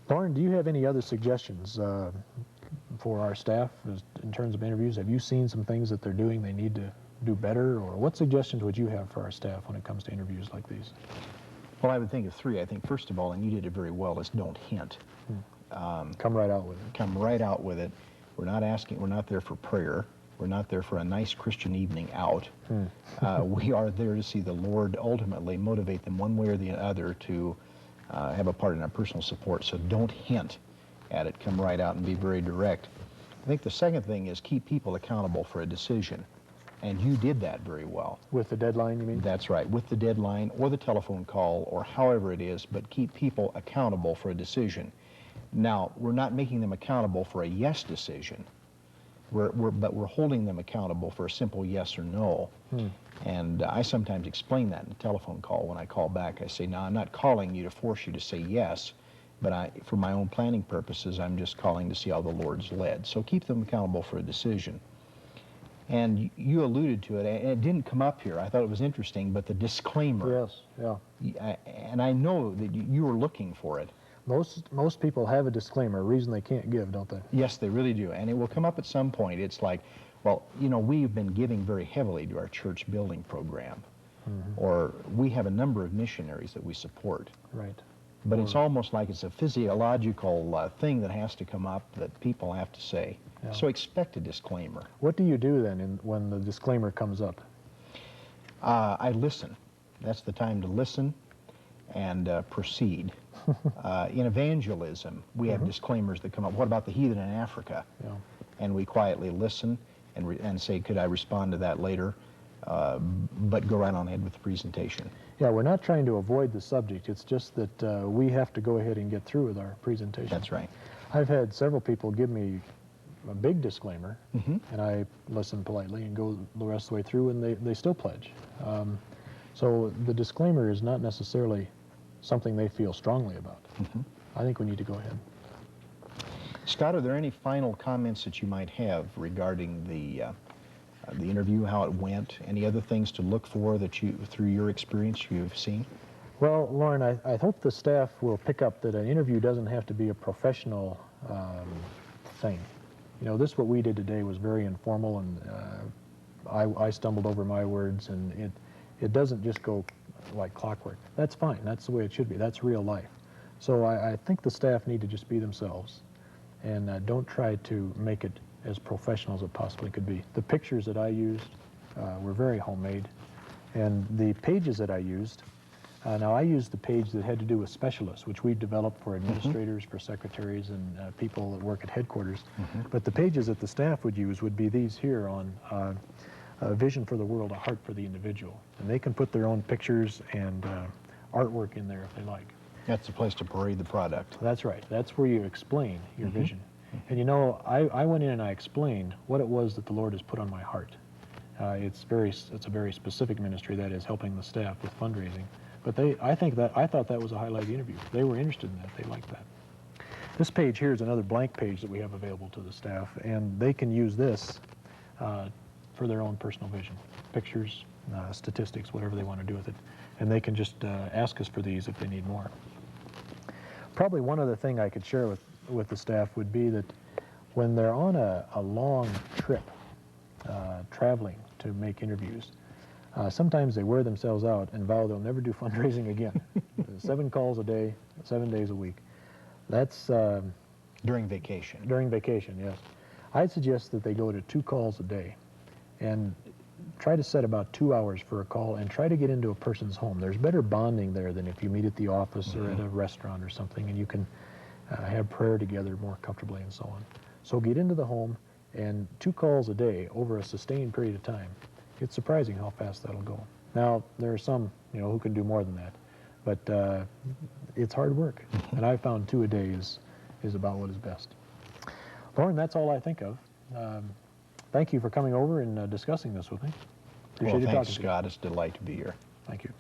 A: Lauren, do you have any other suggestions for our staff in terms of interviews? Have you seen some things that they're doing they need to do better? Or what suggestions would you have for our staff when it comes to interviews like these?
D: Well, I would think of three. I think, first of all, and you did it very well, is don't hint.
A: Come right out with it.
D: Come right out with it. We're not there for prayer. We're not there for a nice Christian evening out. We are there to see the Lord ultimately motivate them one way or the other to have a part in our personal support. So don't hint at it. Come right out and be very direct. I think the second thing is keep people accountable for a decision. And you did that very well.
A: With the deadline, you mean?
D: That's right, with the deadline or the telephone call or however it is, but keep people accountable for a decision. Now, we're not making them accountable for a yes decision, but we're holding them accountable for a simple yes or no. And I sometimes explain that in a telephone call. When I call back, I say, now, I'm not calling you to force you to say yes, but for my own planning purposes, I'm just calling to see how the Lord's led. So keep them accountable for a decision. And you alluded to it, and it didn't come up here. I thought it was interesting, but the disclaimer.
A: Yes, yeah.
D: And I know that you were looking for it.
A: Most people have a disclaimer, a reason they can't give, don't they?
D: Yes, they really do. And it will come up at some point. It's like, well, you know, we've been giving very heavily to our church building program. Or we have a number of missionaries that we support.
A: Right.
D: But it's almost like it's a physiological thing that has to come up that people have to say.
A: Yeah.
D: So expect a disclaimer.
A: What do you do then when the disclaimer comes up?
D: I listen. That's the time to listen and proceed. In evangelism, we have disclaimers that come up. What about the heathen in Africa?
A: Yeah.
D: And we quietly listen and say, could I respond to that later? But go right on ahead with the presentation.
A: Yeah, we're not trying to avoid the subject. It's just that we have to go ahead and get through with our presentation.
D: That's right.
A: I've had several people give me a big disclaimer, and I listen politely and go the rest of the way through, and they still pledge. So the disclaimer is not necessarily something they feel strongly about. I think we need to go ahead.
D: Scott, are there any final comments that you might have regarding the interview, how it went, any other things to look for that through your experience, you've seen?
A: Well, Lauren, I hope the staff will pick up that an interview doesn't have to be a professional thing. You know, what we did today was very informal, and I stumbled over my words, and it doesn't just go like clockwork. That's fine. That's the way it should be. That's real life. So I think the staff need to just be themselves, and don't try to make it as professional as it possibly could be. The pictures that I used were very homemade, and the pages that I used, now I used the page that had to do with specialists, which we developed for administrators, for secretaries, and people that work at headquarters. But the pages that the staff would use would be these here on a vision for the world, a heart for the individual. And they can put their own pictures and artwork in there if they like.
D: That's the place to parade the product.
A: That's right. That's where you explain your vision. And you know, I went in and I explained what it was that the Lord has put on my heart. It's a very specific ministry, that is helping the staff with fundraising. But I thought that was a highlight of the interview. They were interested in that. They liked that. This page here is another blank page that we have available to the staff, and they can use this for their own personal vision. Pictures, statistics, whatever they want to do with it. And they can just ask us for these if they need more. Probably one other thing I could share with the staff would be that when they're on a long trip, traveling to make interviews, Sometimes they wear themselves out and vow they'll never do fundraising again. 7 calls a day, 7 days a week. That's
D: During vacation.
A: during vacation, yes. I'd suggest that they go to 2 calls a day and try to set about 2 hours for a call and try to get into a person's home. There's better bonding there than if you meet at the office or at a restaurant or something, and you can have prayer together more comfortably and so on. So get into the home, and 2 calls a day over a sustained period of time. It's surprising how fast that'll go. Now, there are some, who can do more than that, but it's hard work, and I've found 2 a day is about what is best. Lauren, that's all I think of. Thank you for coming over and discussing this with me. Appreciate you
D: Well, thanks,
A: talking
D: Scott. It's a delight to be here.
A: Thank you.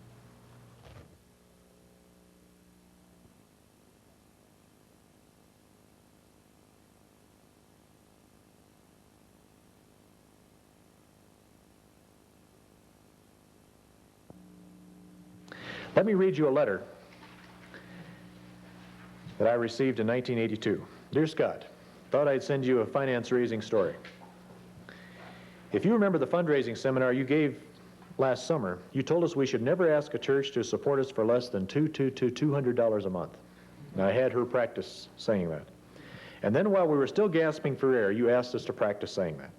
A: Let me read you a letter that I received in 1982. Dear Scott, thought I'd send you a finance-raising story. If you remember the fundraising seminar you gave last summer, you told us we should never ask a church to support us for less than $200 a month. Now, I had her practice saying that. And then while we were still gasping for air, you asked us to practice saying that.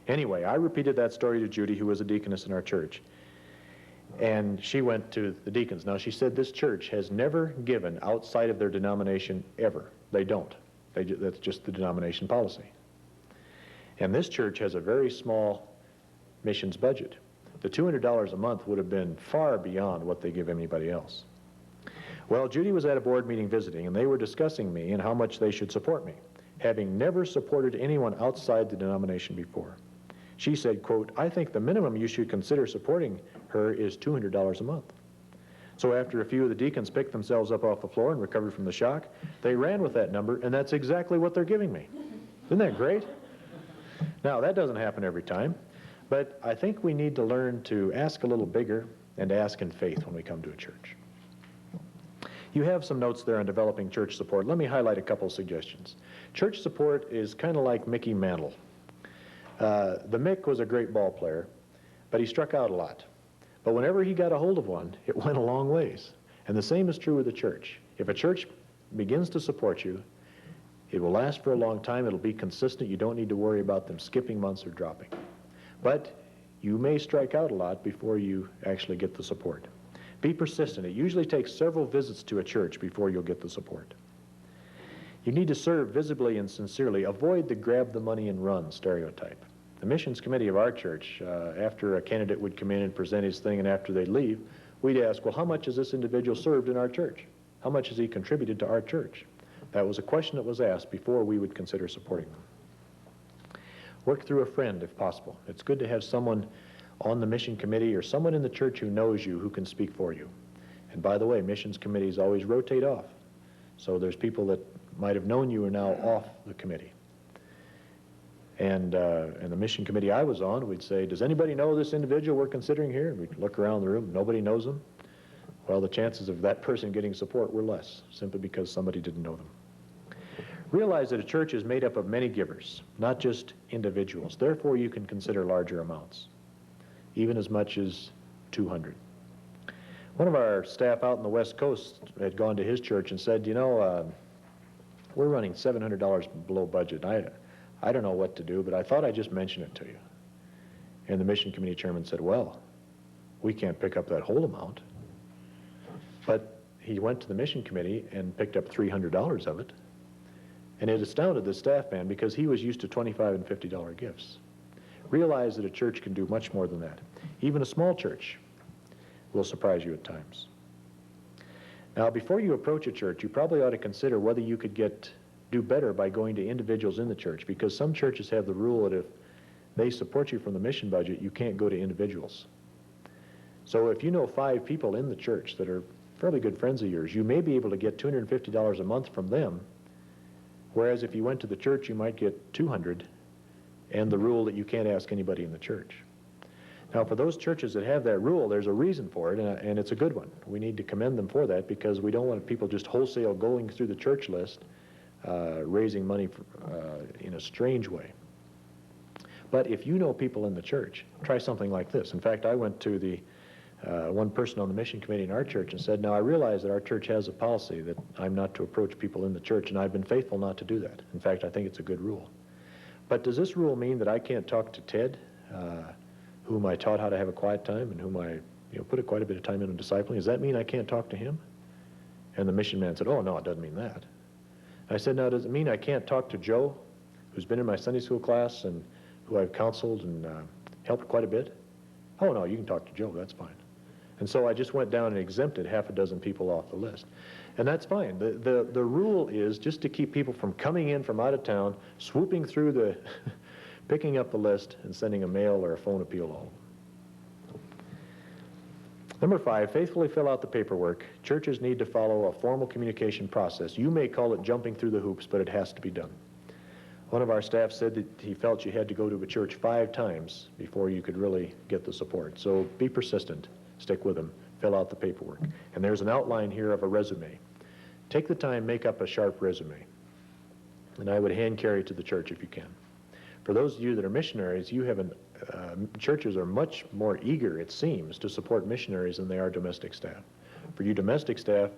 A: Anyway, I repeated that story to Judy, who was a deaconess in our church. And she went to the deacons. Now, she said this church has never given outside of their denomination ever. They don't. That's just the denomination policy. And this church has a very small missions budget. The $200 a month would have been far beyond what they give anybody else. Well, Judy was at a board meeting visiting, and they were discussing me and how much they should support me, having never supported anyone outside the denomination before. She said, quote, I think the minimum you should consider supporting her is $200 a month. So after a few of the deacons picked themselves up off the floor and recovered from the shock, they ran with that number, and that's exactly what they're giving me. Isn't that great? Now, that doesn't happen every time, but I think we need to learn to ask a little bigger and ask in faith when we come to a church. You have some notes there on developing church support. Let me highlight a couple suggestions. Church support is kind of like Mickey Mantle. The Mick was a great ball player, but he struck out a lot. But whenever he got a hold of one, it went a long ways. And the same is true with the church. If a church begins to support you, it will last for a long time. It'll be consistent. You don't need to worry about them skipping months or dropping. But you may strike out a lot before you actually get the support. Be persistent. It usually takes several visits to a church before you'll get the support. You need to serve visibly and sincerely. Avoid the grab the money and run stereotype. The missions committee of our church, after a candidate would come in and present his thing and after they'd leave, we'd ask, well, how much has this individual served in our church? How much has he contributed to our church? That was a question that was asked before we would consider supporting them. Work through a friend if possible. It's good to have someone on the mission committee or someone in the church who knows you who can speak for you. And by the way, missions committees always rotate off. So there's people that might have known you are now off the committee. And the mission committee I was on, we'd say, does anybody know this individual we're considering here? And we'd look around the room, nobody knows them. Well, the chances of that person getting support were less, simply because somebody didn't know them. Realize that a church is made up of many givers, not just individuals. Therefore, you can consider larger amounts, even as much as 200. One of our staff out in the West Coast had gone to his church and said, we're running $700 below budget. I don't know what to do, but I thought I'd just mention it to you. And the mission committee chairman said, well, we can't pick up that whole amount. But he went to the mission committee and picked up $300 of it. And it astounded the staff man because he was used to $25 and $50 gifts. Realize that a church can do much more than that. Even a small church will surprise you at times. Now, before you approach a church, you probably ought to consider whether you could do better by going to individuals in the church, because some churches have the rule that if they support you from the mission budget, you can't go to individuals. So if you know 5 people in the church that are fairly good friends of yours, you may be able to get $250 a month from them, whereas if you went to the church, you might get $200, and the rule that you can't ask anybody in the church. Now, for those churches that have that rule, there's a reason for it, and it's a good one. We need to commend them for that, because we don't want people just wholesale going through the church list, raising money in a strange way. But if you know people in the church, try something like this. In fact, I went to the one person on the mission committee in our church and said, now I realize that our church has a policy that I'm not to approach people in the church, and I've been faithful not to do that. In fact, I think it's a good rule. But does this rule mean that I can't talk to Ted, whom I taught how to have a quiet time and whom I put quite a bit of time into discipling? Does that mean I can't talk to him? And the mission man said, oh, no, it doesn't mean that. I said, now, does it mean I can't talk to Joe, who's been in my Sunday school class and who I've counseled and helped quite a bit? Oh, no, you can talk to Joe, that's fine. And so I just went down and exempted half a dozen people off the list. And that's fine. The rule is just to keep people from coming in from out of town, swooping through the, picking up the list and sending a mail or a phone appeal home. Number 5, faithfully fill out the paperwork. Churches need to follow a formal communication process. You may call it jumping through the hoops, but it has to be done. One of our staff said that he felt you had to go to a church 5 times before you could really get the support. So be persistent. Stick with them. Fill out the paperwork. And there's an outline here of a resume. Take the time, make up a sharp resume. And I would hand carry it to the church if you can. For those of you that are missionaries, you have churches are much more eager, it seems, to support missionaries than they are domestic staff. For you domestic staff,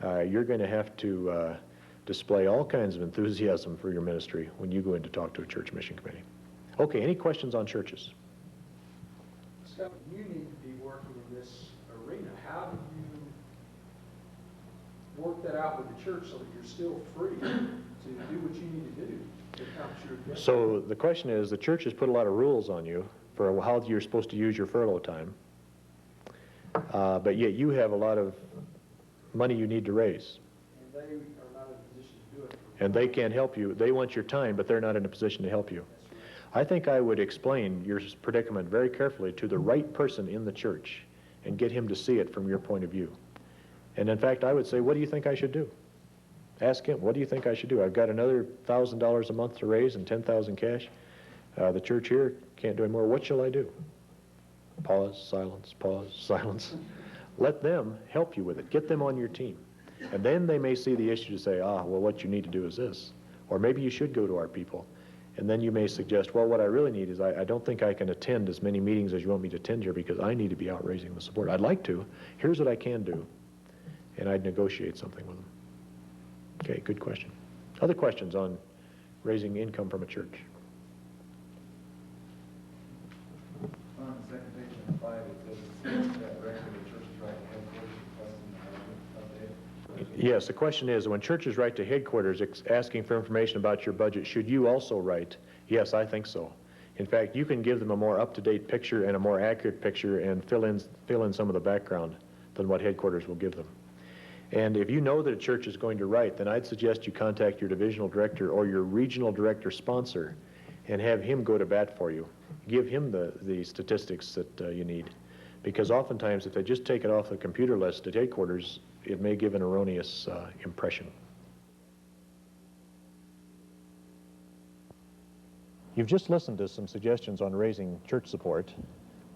A: you're going to have to display all kinds of enthusiasm for your ministry when you go in to talk to a church mission committee. Okay, any questions on churches?
E: Scott, you need to be working in this arena. How do you work that out with the church so that you're still free to do what you need to do to accomplish your objectives?
A: So the question is, the church has put a lot of rules on you for how you're supposed to use your furlough time, but yet you have a lot of money you need to raise.
E: And they are not in a position to do it.
A: And they can't help you. They want your time, but they're not in a position to help you. I think I would explain your predicament very carefully to the right person in the church and get him to see it from your point of view. And in fact, I would say, what do you think I should do? Ask him, what do you think I should do? I've got another $1,000 a month to raise and $10,000 cash. The church here can't do any more. What shall I do? Pause, silence. Let them help you with it. Get them on your team. And then they may see the issue to say, well, what you need to do is this. Or maybe you should go to our people. And then you may suggest, well, what I really need is I don't think I can attend as many meetings as you want me to attend here because I need to be out raising the support. I'd like to. Here's what I can do. And I'd negotiate something with them. Okay, good question. Other questions on raising income from a church?
F: On the second page of 5, it says that record of church right headquarters requesting update.
A: Yes, the question is, when churches write to headquarters asking for information about your budget, should you also write? Yes, I think so. In fact, you can give them a more up-to-date picture and a more accurate picture and fill in some of the background than what headquarters will give them. And if you know that a church is going to write, then I'd suggest you contact your divisional director or your regional director sponsor and have him go to bat for you. Give him the statistics that you need. Because oftentimes, if they just take it off the computer list at headquarters, it may give an erroneous impression. You've just listened to some suggestions on raising church support.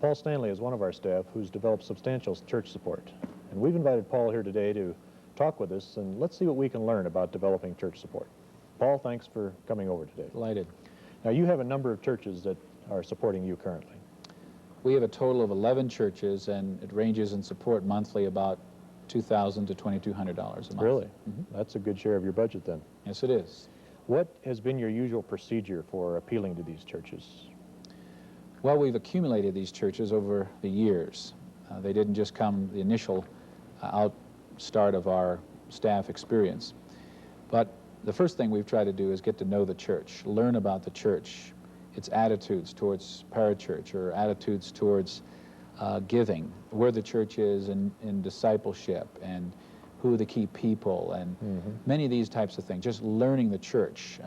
A: Paul Stanley is one of our staff who's developed substantial church support. And we've invited Paul here today to talk with us, and let's see what we can learn about developing church support. Paul, thanks for coming over today.
G: Delighted.
A: Now, you have a number of churches that are supporting you currently.
G: We have a total of 11 churches, and it ranges in support monthly about $2,000 to $2,200 a month.
A: Really? Mm-hmm. That's a good share of your budget then.
G: Yes, it is.
A: What has been your usual procedure for appealing to these churches?
G: Well, we've accumulated these churches over the years. They didn't just come the initial start of our staff experience. But the first thing we've tried to do is get to know the church, learn about the church, its attitudes towards parachurch or attitudes towards giving, where the church is in discipleship, and who are the key people, and many of these types of things. Just learning the church,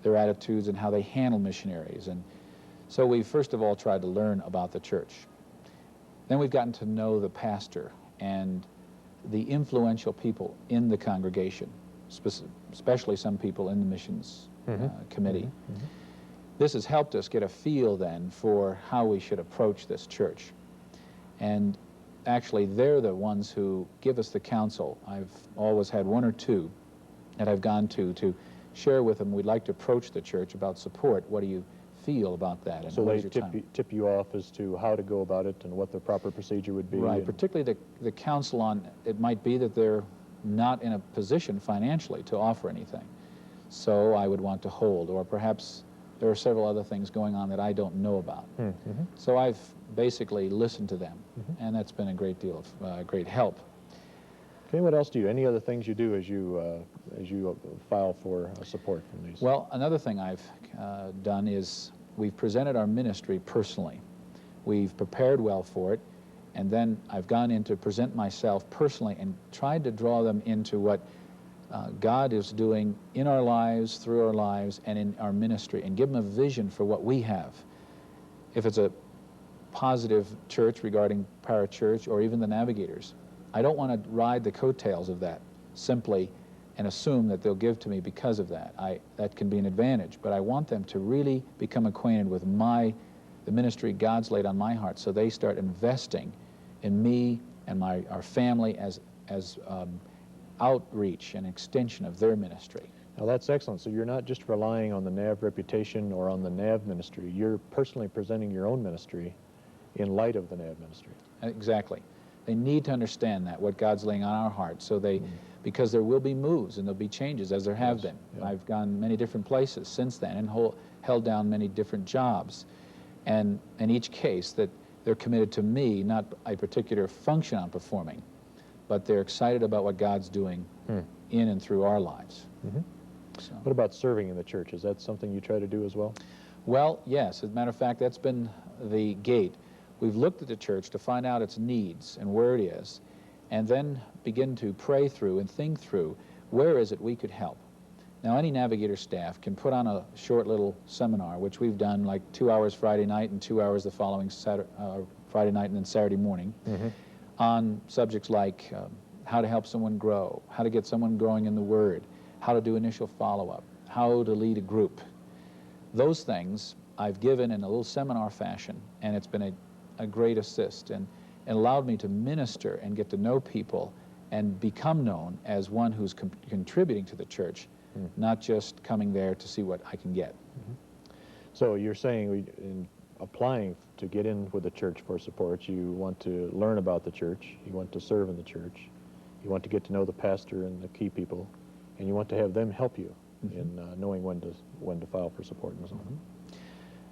G: their attitudes and how they handle missionaries. And so we first of all tried to learn about the church. Then we've gotten to know the pastor and the influential people in the congregation, especially some people in the missions committee. This has helped us get a feel then for how we should approach this church. And actually, they're the ones who give us the counsel. I've always had one or two that I've gone to share with them we'd like to approach the church about support. What do you feel about that? And
A: So
G: where's
A: they
G: your time?
A: tip you off as to how to go about it and what the proper procedure would be.
G: Right,
A: and-
G: particularly the counsel on, it might be that they're not in a position financially to offer anything. So I would want to hold, or perhaps there are several other things going on that I don't know about.
A: Mm-hmm.
G: So I've basically listened to them, and that's been a great deal of great help.
A: Okay, what else do you, any other things you do as you file for support from these?
G: Well, another thing I've done is we've presented our ministry personally. We've prepared well for it, and then I've gone in to present myself personally and tried to draw them into what God is doing in our lives, through our lives, and in our ministry, and give them a vision for what we have. If it's a positive church regarding parachurch or even the Navigators, I don't want to ride the coattails of that simply and assume that they'll give to me because of that. That can be an advantage, but I want them to really become acquainted with the ministry God's laid on my heart, so they start investing in me and our family as outreach and extension of their ministry.
A: Now that's excellent. So you're not just relying on the NAV reputation or on the NAV ministry. You're personally presenting your own ministry in light of the NAV ministry.
G: Exactly. They need to understand that, what God's laying on our hearts, so they, because there will be moves and there'll be changes, as there have been.
A: Yeah.
G: I've gone many different places since then and held down many different jobs. And in each case, that they're committed to me, not a particular function I'm performing, but they're excited about what God's doing in and through our lives. So.
A: What about serving in the church? Is that something you try to do as well?
G: Well, yes. As a matter of fact, that's been the gate. We've looked at the church to find out its needs and where it is, and then begin to pray through and think through where is it we could help. Now, any Navigator staff can put on a short little seminar, which we've done like 2 hours Friday night and 2 hours the following Friday night and then Saturday morning, on subjects like how to help someone grow, how to get someone growing in the Word, how to do initial follow-up, how to lead a group. Those things I've given in a little seminar fashion, and it's been a great assist and allowed me to minister and get to know people and become known as one who's contributing to the church, not just coming there to see what I can get.
A: So you're saying in applying to get in with the church for support, you want to learn about the church, you want to serve in the church, you want to get to know the pastor and the key people, and you want to have them help you in knowing when to file for support and so on.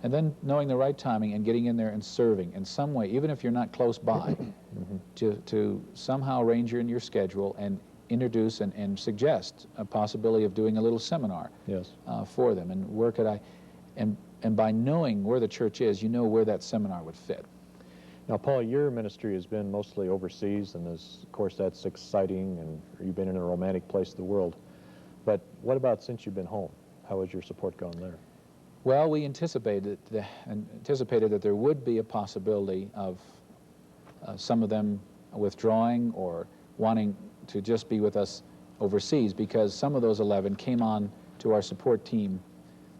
G: And then knowing the right timing and getting in there and serving in some way, even if you're not close by, to somehow arrange in your schedule and introduce and suggest a possibility of doing a little seminar for them and work at and by knowing where the church is, you know where that seminar would fit.
A: Now, Paul, your ministry has been mostly overseas, and of course that's exciting, and you've been in a romantic place of the world. But what about since you've been home? How has your support gone there?
G: Well, we anticipated that there would be a possibility of some of them withdrawing or wanting to just be with us overseas, because some of those 11 came on to our support team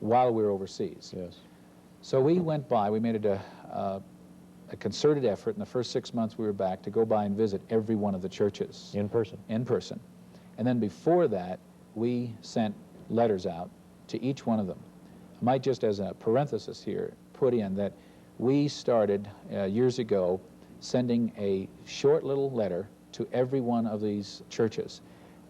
G: while we were overseas.
A: Yes.
G: So we went by, we made it a concerted effort in the first 6 months we were back to go by and visit every one of the churches.
A: In person?
G: In person. And then before that, we sent letters out to each one of them. I might just, as a parenthesis here, put in that we started years ago sending a short little letter to every one of these churches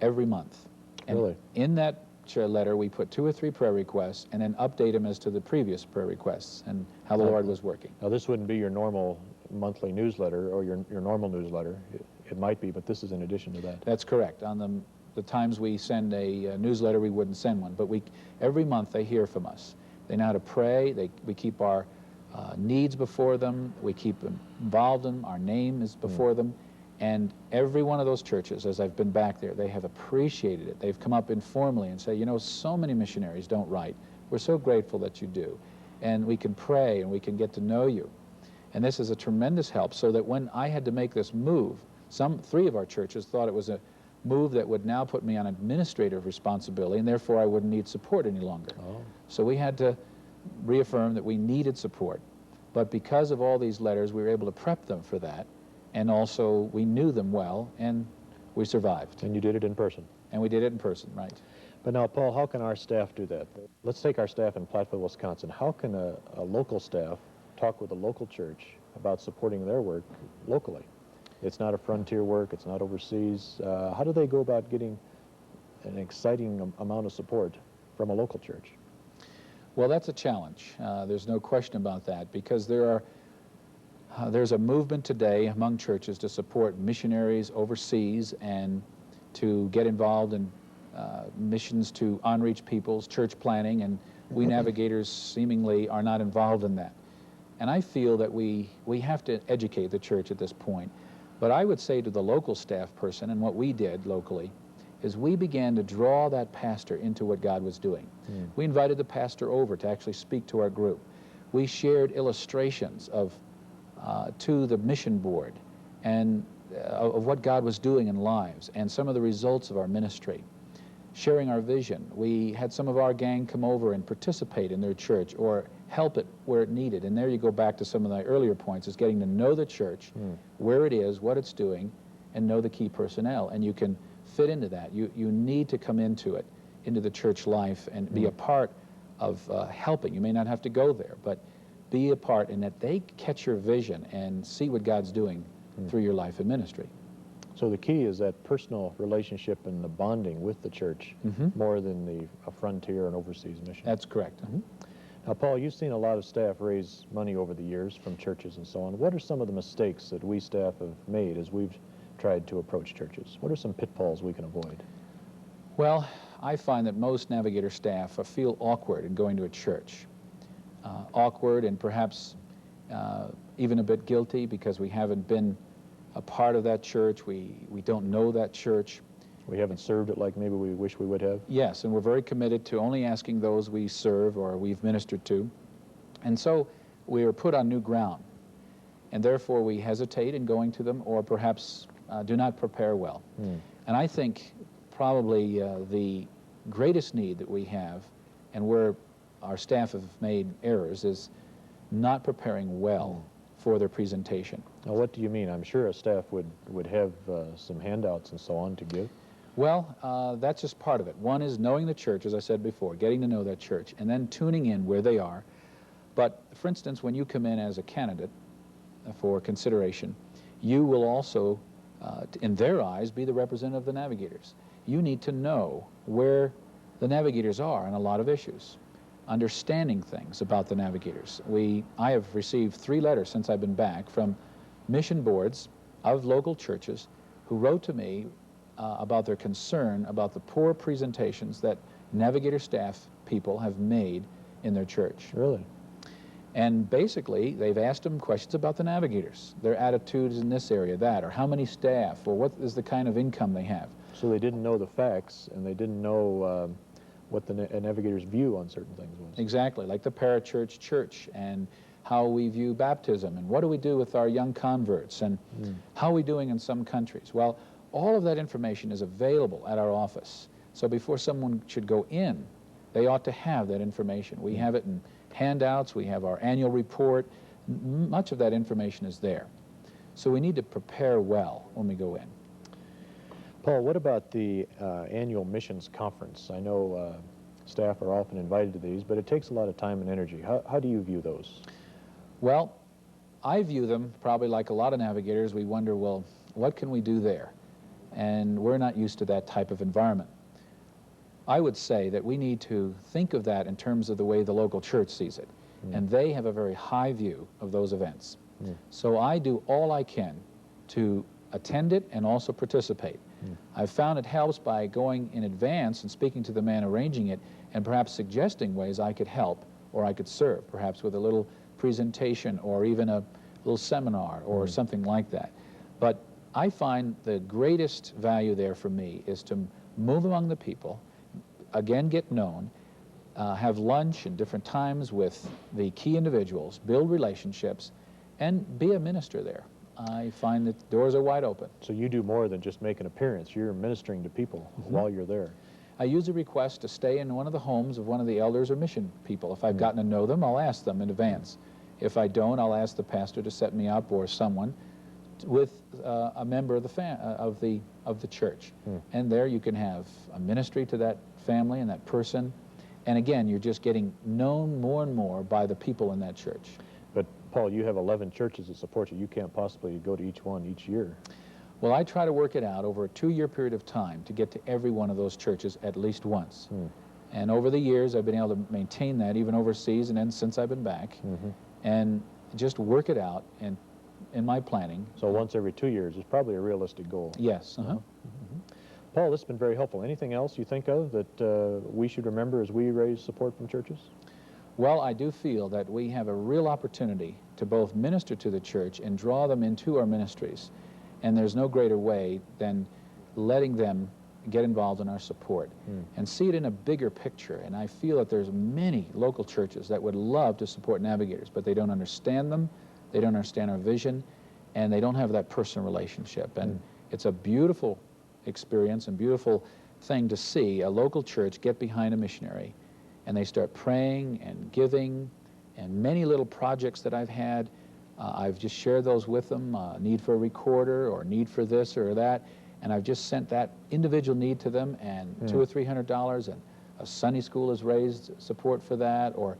G: every month. And
A: really?
G: In that letter, we put 2 or 3 prayer requests and then update them as to the previous prayer requests and how the Lord was working.
A: Now, this wouldn't be your normal monthly newsletter or your normal newsletter. It might be, but this is in addition to that.
G: That's correct. On the times we send a newsletter, we wouldn't send one. But every month they hear from us. They know how to pray. We keep our needs before them. We keep them involved in them. Our name is before them. And every one of those churches, as I've been back there, they have appreciated it. They've come up informally and say, you know, so many missionaries don't write. We're so grateful that you do. And we can pray and we can get to know you. And this is a tremendous help, so that when I had to make this move, 3 of our churches thought it was a move that would now put me on administrative responsibility, and therefore I wouldn't need support any longer. So we had to reaffirm that we needed support. But because of all these letters, we were able to prep them for that. And also, we knew them well, and we survived.
A: And you did it in person?
G: And we did it in person, right.
A: But now, Paul, how can our staff do that? Let's take our staff in Platteville, Wisconsin. How can a local staff talk with a local church about supporting their work locally? It's not a frontier work, it's not overseas. How do they go about getting an exciting amount of support from a local church?
G: Well, that's a challenge. There's no question about that, because there's a movement today among churches to support missionaries overseas and to get involved in missions to unreached peoples, church planning, and we Navigators seemingly are not involved in that. And I feel that we have to educate the church at this point. But I would say to the local staff person, and what we did locally, is we began to draw that pastor into what God was doing. We invited the pastor over to actually speak to our group. We shared illustrations to the mission board and of what God was doing in lives and some of the results of our ministry. Sharing our vision. We had some of our gang come over and participate in their church or help it where it needed. And there you go back to some of the earlier points, is getting to know the church, where it is, what it's doing, and know the key personnel. And you can fit into that. You need to come into it, into the church life, and be a part of helping. You may not have to go there, but be a part in that they catch your vision and see what God's doing through your life and ministry.
A: So the key is that personal relationship and the bonding with the church more than a frontier and overseas mission.
G: That's correct.
A: Now, Paul, you've seen a lot of staff raise money over the years from churches and so on. What are some of the mistakes that we staff have made as we've tried to approach churches? What are some pitfalls we can avoid?
G: Well, I find that most Navigator staff feel awkward in going to a church. Awkward and perhaps even a bit guilty because we haven't been a part of that church. We don't know that church.
A: We haven't served it like maybe we wish we would have.
G: Yes, and we're very committed to only asking those we serve or we've ministered to. And so we are put on new ground. And therefore we hesitate in going to them or perhaps do not prepare well. And I think probably the greatest need that we have, and where our staff have made errors, is not preparing well for their presentation.
A: Now, what do you mean? I'm sure a staff would have some handouts and so on to give.
G: Well, that's just part of it. One is knowing the church, as I said before, getting to know that church, and then tuning in where they are. But, for instance, when you come in as a candidate for consideration, you will also, in their eyes, be the representative of the Navigators. You need to know where the Navigators are on a lot of issues, understanding things about the Navigators. I have received 3 letters since I've been back from mission boards of local churches who wrote to me about their concern about the poor presentations that Navigator staff people have made in their church.
A: Really?
G: And basically, they've asked them questions about the Navigators, their attitudes in this area, that, or how many staff, or what is the kind of income they have.
A: So they didn't know the facts, and they didn't know what the Navigators' view on certain things was.
G: Exactly, like the parachurch church, and how we view baptism, and what do we do with our young converts, and how are we doing in some countries. Well, all of that information is available at our office. So before someone should go in, they ought to have that information. We have it in handouts, we have our annual report. Much of that information is there. So we need to prepare well when we go in.
A: Paul, what about the annual missions conference? I know staff are often invited to these, but it takes a lot of time and energy. How do you view those?
G: Well, I view them probably like a lot of Navigators. We wonder, well, what can we do there? And we're not used to that type of environment. I would say that we need to think of that in terms of the way the local church sees it. And they have a very high view of those events. So I do all I can to attend it and also participate. I've found it helps by going in advance and speaking to the man arranging it and perhaps suggesting ways I could help or I could serve, perhaps with a little presentation or even a little seminar or something like that. But I find the greatest value there for me is to move among the people, again get known, have lunch in different times with the key individuals, build relationships, and be a minister there. I find that doors are wide open.
A: So you do more than just make an appearance. You're ministering to people while you're there.
G: I use a request to stay in one of the homes of one of the elders or mission people. If I've gotten to know them, I'll ask them in advance. If I don't, I'll ask the pastor to set me up or someone with a member of the church. And there you can have a ministry to that family and that person. And again, you're just getting known more and more by the people in that church.
A: But Paul, you have 11 churches that support you. You can't possibly go to each one each year.
G: Well, I try to work it out over a 2-year period of time to get to every one of those churches at least once. And over the years, I've been able to maintain that even overseas and then since I've been back, and just work it out and in my planning.
A: So once every 2 years is probably a realistic goal.
G: Yes.
A: Paul, this has been very helpful. Anything else you think of that we should remember as we raise support from churches?
G: Well, I do feel that we have a real opportunity to both minister to the church and draw them into our ministries. And there's no greater way than letting them get involved in our support and see it in a bigger picture. And I feel that there's many local churches that would love to support Navigators, but they don't understand them, they don't understand our vision, and they don't have that personal relationship. And it's a beautiful experience and beautiful thing to see a local church get behind a missionary and they start praying and giving, and many little projects that I've had, I've just shared those with them, need for a recorder or need for this or that, and I've just sent that individual need to them, and $200 or $300, and a Sunday school has raised support for that, or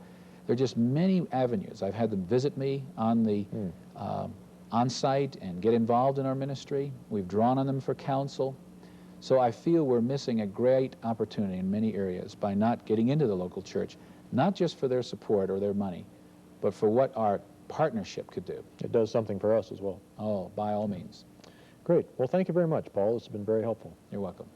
G: there are just many avenues. I've had them visit me on the on-site and get involved in our ministry. We've drawn on them for counsel. So I feel we're missing a great opportunity in many areas by not getting into the local church, not just for their support or their money, but for what our partnership could do.
A: It does something for us as well.
G: Oh, by all means.
A: Great. Well, thank you very much, Paul. This has been very helpful.
G: You're welcome.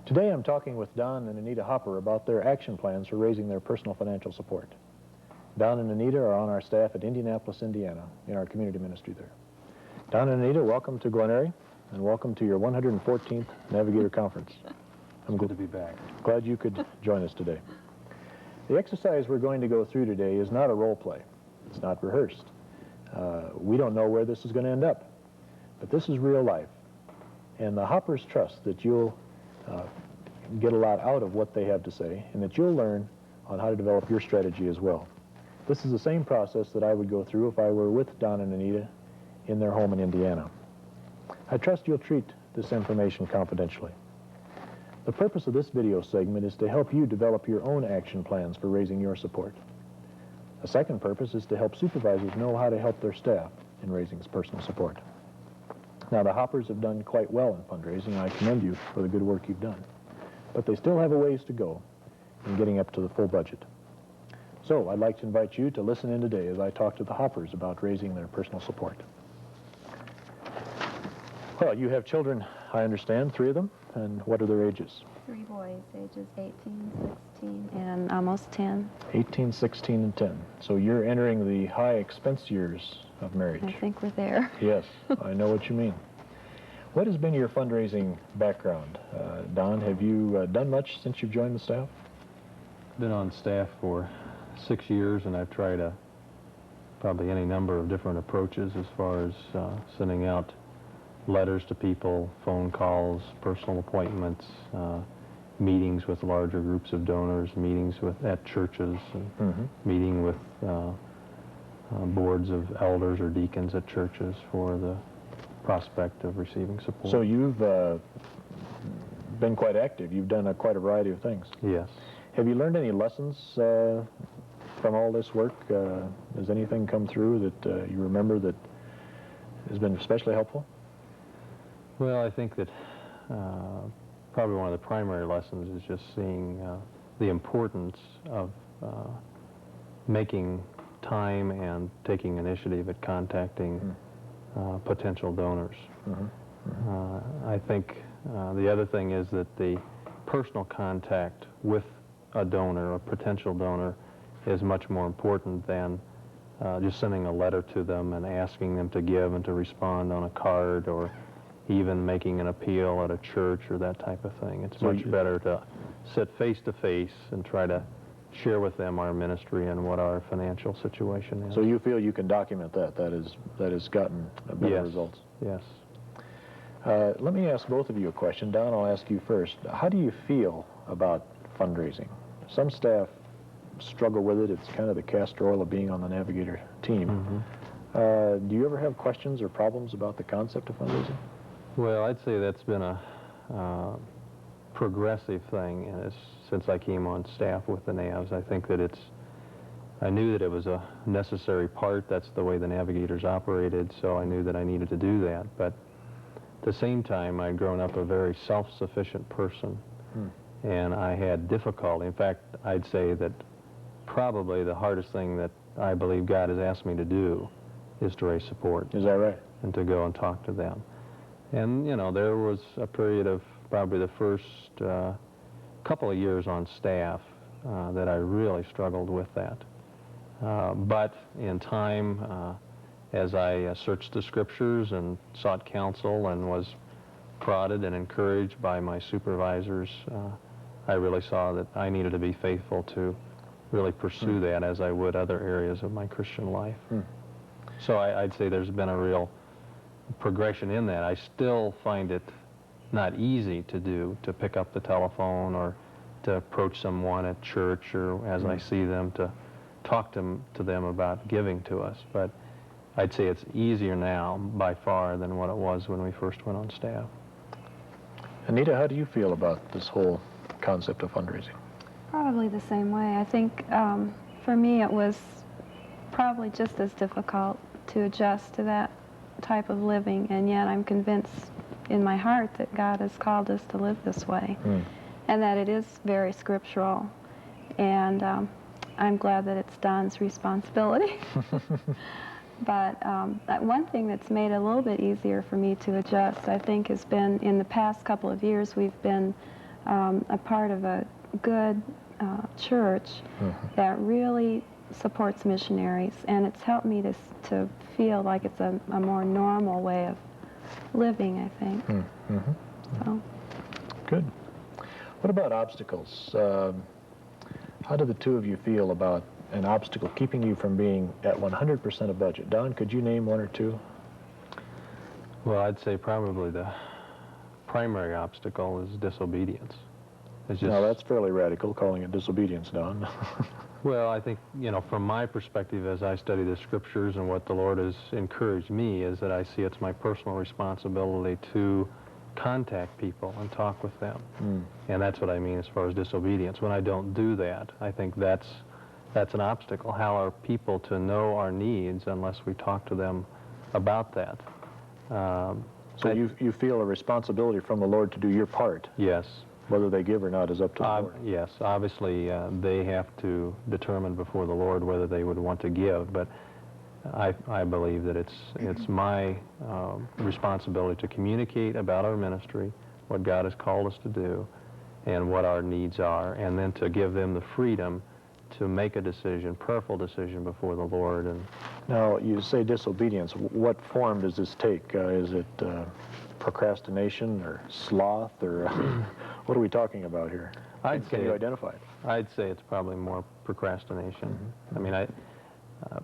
A: Today I'm talking with Don and Anita Hopper about their action plans for raising their personal financial support. Don and Anita are on our staff at Indianapolis, Indiana, in our community ministry there. Don and Anita, welcome to Glen Eyre, and welcome to your 114th Navigator Conference. I'm good to be back. Glad you could join us today. The exercise we're going to go through today is not a role play. It's not rehearsed. We don't know where this is going to end up, but this is real life. And the Hoppers trust that you'll get a lot out of what they have to say, and that you'll learn on how to develop your strategy as well. This is the same process that I would go through if I were with Don and Anita in their home in Indiana. I trust you'll treat this information confidentially. The purpose of this video segment is to help you develop your own action plans for raising your support. A second purpose is to help supervisors know how to help their staff in raising personal support. Now, the Hoppers have done quite well in fundraising, and I commend you for the good work you've done. But they still have a ways to go in getting up to the full budget. So I'd like to invite you to listen in today as I talk to the Hoppers about raising their personal support. Well, you have children, I understand, 3 of them, and what are their ages?
H: 3 boys, ages 18, 16, and almost 10.
A: 18, 16, and 10. So you're entering the high expense years of marriage.
H: I think we're there.
A: Yes, I know what you mean. What has been your fundraising background? Don, have you done much since you've joined the staff?
I: Been on staff for 6 years, and I've tried probably any number of different approaches as far as sending out letters to people, phone calls, personal appointments, meetings with larger groups of donors, meetings at churches, and meeting with boards of elders or deacons at churches for the prospect of receiving support.
A: So you've been quite active. You've done quite a variety of things.
I: Yes.
A: Have you learned any lessons from all this work? Has anything come through that you remember that has been especially helpful?
I: Well, I think that probably one of the primary lessons is just seeing the importance of making time and taking initiative at contacting potential donors. I think the other thing is that the personal contact with a donor, a potential donor, is much more important than just sending a letter to them and asking them to give and to respond on a card, or even making an appeal at a church or that type of thing. It's much better to sit face to face and try to share with them our ministry and what our financial situation is.
A: So you feel you can document that? That has gotten better results?
I: Yes.
A: Let me ask both of you a question. Don, I'll ask you first. How do you feel about fundraising? Some staff struggle with it. It's kind of the castor oil of being on the Navigator team. Do you ever have questions or problems about the concept of fundraising?
I: Well, I'd say that's been a progressive thing since I came on staff with the Navs. I think that I knew that it was a necessary part. That's the way the Navigators operated, so I knew that I needed to do that. But at the same time, I'd grown up a very self-sufficient person, and I had difficulty. In fact, I'd say that probably the hardest thing that I believe God has asked me to do is to raise support.
A: Is that right?
I: And to go and talk to them. And, you know, there was a period of probably the first couple of years on staff that I really struggled with that. But in time, as I searched the scriptures and sought counsel and was prodded and encouraged by my supervisors, I really saw that I needed to be faithful to really pursue that as I would other areas of my Christian life. So I'd say there's been a real progression in that. I still find it not easy to do, to pick up the telephone or to approach someone at church or as I see them to talk to them about giving to us. But I'd say it's easier now by far than what it was when we first went on staff.
A: Anita, how do you feel about this whole concept of fundraising?
H: Probably the same way. I think for me it was probably just as difficult to adjust to that type of living, and yet I'm convinced in my heart that God has called us to live this way, and that it is very scriptural, and I'm glad that it's Don's responsibility. But one thing that's made it a little bit easier for me to adjust, I think, has been in the past couple of years we've been a part of a good church that really supports missionaries, and it's helped me to feel like it's a more normal way of living, I think. So.
A: Good. What about obstacles? How do the two of you feel about an obstacle keeping you from being at 100% of budget? Don, could you name one or two?
I: Well, I'd say probably the primary obstacle is disobedience.
A: No, that's fairly radical, calling it disobedience, Don.
I: Well, I think, you know, from my perspective as I study the scriptures and what the Lord has encouraged me is that I see it's my personal responsibility to contact people and talk with them. And that's what I mean as far as disobedience. When I don't do that, I think that's an obstacle. How are people to know our needs unless we talk to them about that?
A: So you feel a responsibility from the Lord to do your part?
I: Yes.
A: Whether they give or not is up to the Lord.
I: Yes, obviously they have to determine before the Lord whether they would want to give, but I believe that it's my responsibility to communicate about our ministry, what God has called us to do, and what our needs are, and then to give them the freedom to make a decision, prayerful decision before the Lord. And
A: now, you say disobedience. What form does this take? Is it procrastination or sloth, or what are we talking about here? Can you identify it?
I: I'd say it's probably more procrastination. I mean,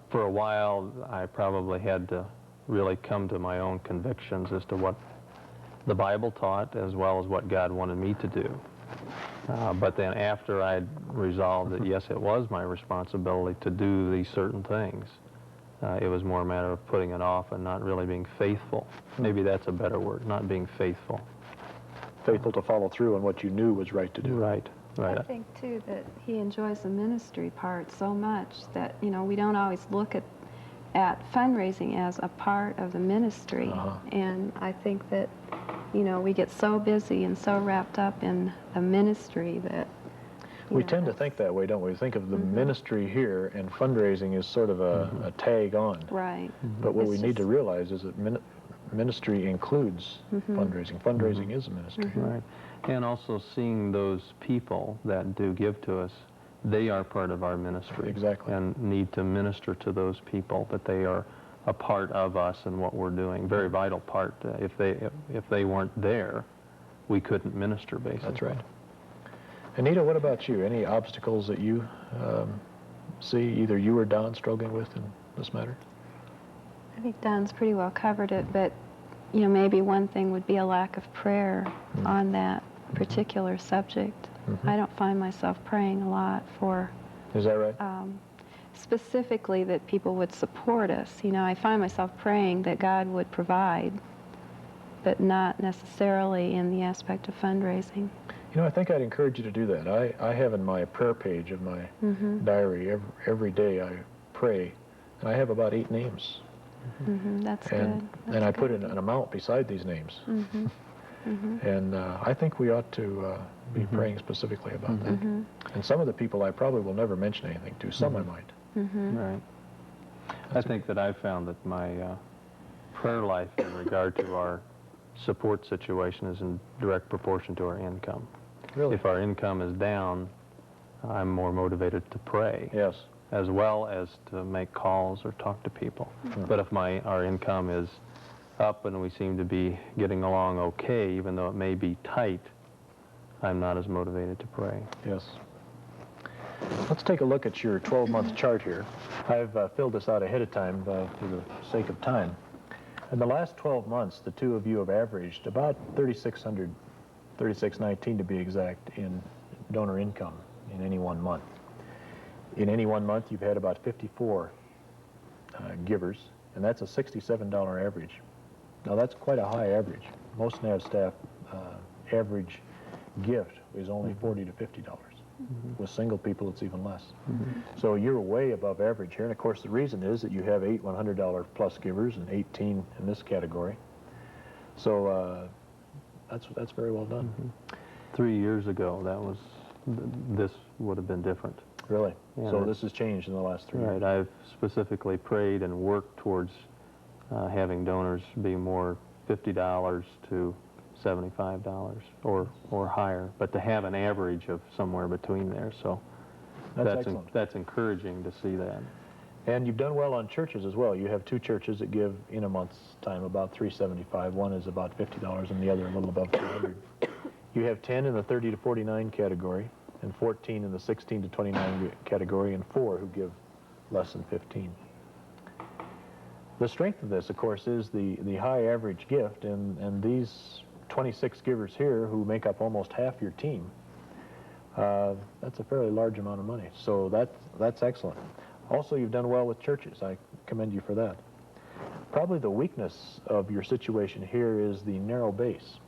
I: for a while, I probably had to really come to my own convictions as to what the Bible taught as well as what God wanted me to do. But then after I'd resolved that, yes, it was my responsibility to do these certain things, it was more a matter of putting it off and not really being faithful. Maybe that's a better word, not being faithful.
A: Faithful to follow through on what you knew was right to do.
I: Right.
H: I think, too, that he enjoys the ministry part so much that, you know, we don't always look at fundraising as a part of the ministry. And I think that, you know, we get so busy and so wrapped up in the ministry that
A: we tend to think that way, don't we? We think of the ministry here, and fundraising is sort of a tag on.
H: Right.
A: But what we need to realize is that ministry includes fundraising. Fundraising is a ministry.
I: Right. And also seeing those people that do give to us, they are part of our ministry.
A: Exactly.
I: And need to minister to those people, that they are a part of us and what we're doing. Very vital part. If they weren't there, we couldn't minister, basically.
A: That's right. Anita, what about you? Any obstacles that you see either you or Don struggling with in this matter?
H: I think Don's pretty well covered it, but you know, maybe one thing would be a lack of prayer on that particular subject. I don't find myself praying a lot for,
A: Is that right?
H: specifically that people would support us. You know, I find myself praying that God would provide, but not necessarily in the aspect of fundraising.
A: You know, I think I'd encourage you to do that. I have in my prayer page of my diary, every day I pray, and I have about 8 names.
H: That's
A: And,
H: good. That's
A: and I
H: a
A: put
H: good
A: an amount beside these names.
H: idea.
A: And I think we ought to be praying specifically about that. And some of the people I probably will never mention anything to. Some I might.
I: Right. I think that I've found that my prayer life in regard to our support situation is in direct proportion to our income.
A: Really?
I: If our income is down, I'm more motivated to pray,
A: Yes.
I: as well as to make calls or talk to people. But if our income is up and we seem to be getting along okay, even though it may be tight, I'm not as motivated to pray.
A: Yes. Let's take a look at your 12-month chart here. I've filled this out ahead of time for the sake of time. In the last 12 months, the two of you have averaged about $3,600, $3,619 to be exact, in donor income in any one month. In any one month, you've had about 54 givers, and that's a $67 average. Now, that's quite a high average. Most NAV staff average gift is only $40 to $50. With single people, it's even less. So you're way above average here, and of course the reason is that you have 8 $100 plus givers and 18 in this category. So that's very well done.
I: 3 years ago, this would have been different.
A: Really?
I: Yeah,
A: So this has changed in the last 3 years.
I: Right. I've specifically prayed and worked towards having donors be more $50 to $75 or higher, but to have an average of somewhere between there. So
A: That's excellent.
I: that's encouraging to see that.
A: And you've done well on churches as well. You have 2 churches that give in a month's time about $375. One is about $50 and the other a little above $300. You have 10 in the 30 to 49 category, and 14 in the 16 to 29 category, and 4 who give less than 15. The strength of this, of course, is the high average gift, and these 26 givers here who make up almost half your team, that's a fairly large amount of money. So that's excellent. Also, you've done well with churches. I commend you for that. Probably the weakness of your situation here is the narrow base.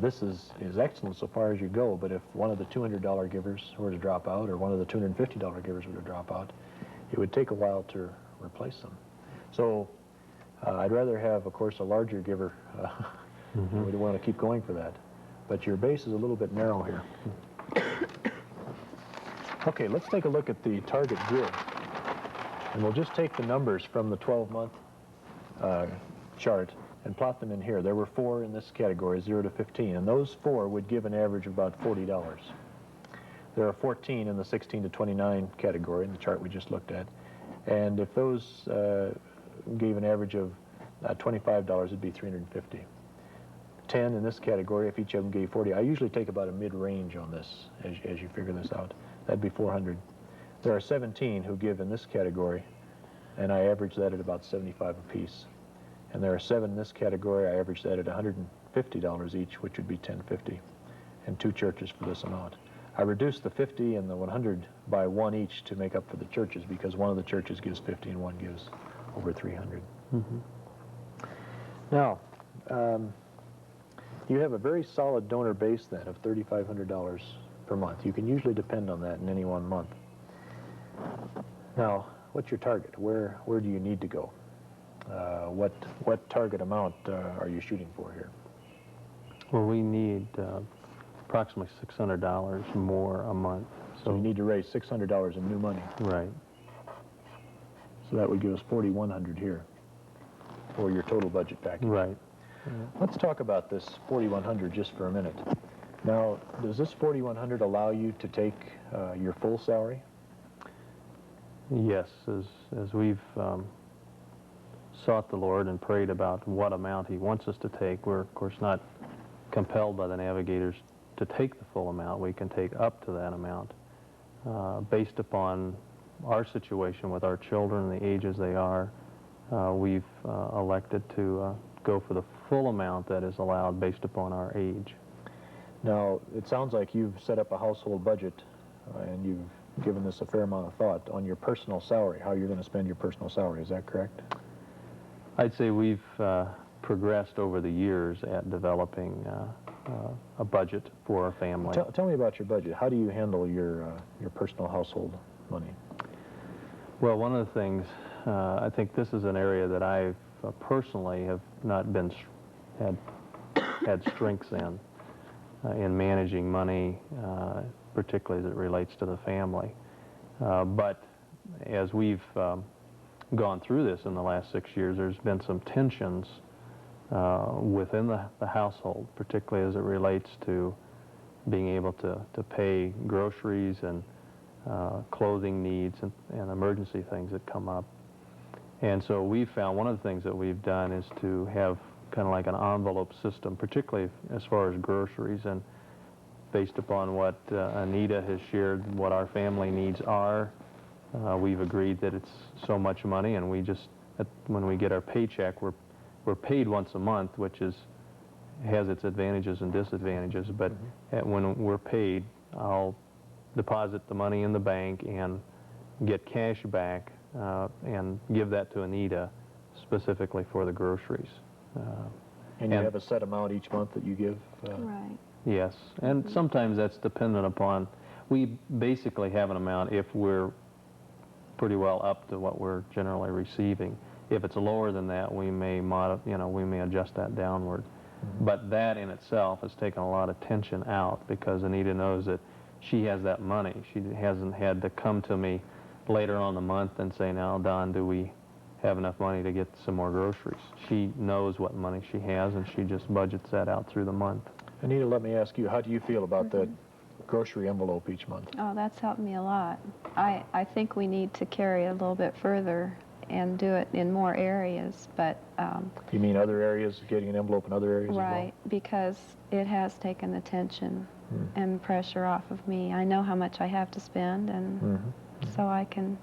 A: This is excellent so far as you go, but if one of the $200 givers were to drop out, or one of the $250 givers were to drop out, it would take a while to replace them. So I'd rather have, of course, a larger giver. We want to keep going for that. But your base is a little bit narrow here. Okay, let's take a look at the target grid. And we'll just take the numbers from the 12-month chart and plot them in here. There were 4 in this category, 0 to 15, and those 4 would give an average of about $40. There are 14 in the 16 to 29 category in the chart we just looked at. And if those gave an average of $25, it'd be $350. 10 in this category, if each of them gave 40. I usually take about a mid-range on this as you figure this out. That'd be 400. There are 17 who give in this category, and I average that at about 75 apiece. And there are 7 in this category. I average that at $150 each, which would be $10.50, and 2 churches for this amount. I reduced the 50 and the 100 by 1 each to make up for the churches, because one of the churches gives 50 and one gives over 300. Now, you have a very solid donor base then of $3,500 per month. You can usually depend on that in any one month. Now, what's your target? Where do you need to go? What target amount are you shooting for here?
I: Well, we need approximately $600 more a month.
A: So you need to raise $600 in new money.
I: Right.
A: So that would give us $4,100 here for your total budget package.
I: Right.
A: Let's talk about this $4,100 just for a minute. Now, does this $4,100 allow you to take your full salary?
I: Yes, as we've sought the Lord and prayed about what amount He wants us to take, we're of course not compelled by the Navigators to take the full amount. We can take up to that amount based upon our situation with our children and the ages they are. We've elected to go for the full amount that is allowed based upon our age.
A: Now, it sounds like you've set up a household budget and you've given this a fair amount of thought on your personal salary, how you're going to spend your personal salary. Is that correct?
I: I'd say we've progressed over the years at developing a budget for our family.
A: Tell me about your budget. How do you handle your personal household money?
I: Well, one of the things, I think this is an area that I personally have not been had strengths in managing money, particularly as it relates to the family. But as we've gone through this in the last 6 years, there's been some tensions within the household, particularly as it relates to being able to pay groceries and clothing needs and emergency things that come up. And so we found one of the things that we've done is to have kind of like an envelope system, particularly as far as groceries, and based upon what Anita has shared, what our family needs are, we've agreed that it's so much money, and we just, when we get our paycheck, we're paid once a month, which has its advantages and disadvantages, but when we're paid, I'll deposit the money in the bank and get cash back and give that to Anita specifically for the groceries.
A: And you have a set amount each month that you give?
H: Right.
I: Yes, and sometimes that's dependent upon, we basically have an amount if we're pretty well up to what we're generally receiving. If it's lower than that, we may we may adjust that downward. But that in itself has taken a lot of tension out because Anita knows that she has that money. She hasn't had to come to me later on in the month and say, now, Don, do we have enough money to get some more groceries? She knows what money she has, and she just budgets that out through the month.
A: Anita, let me ask you, how do you feel about that grocery envelope each month?
H: Oh, that's helped me a lot. I think we need to carry it a little bit further and do it in more areas, but...
A: You mean other areas, getting an envelope in other areas
H: right,
A: as well?
H: because it has taken the tension and pressure off of me. I know how much I have to spend, and so I can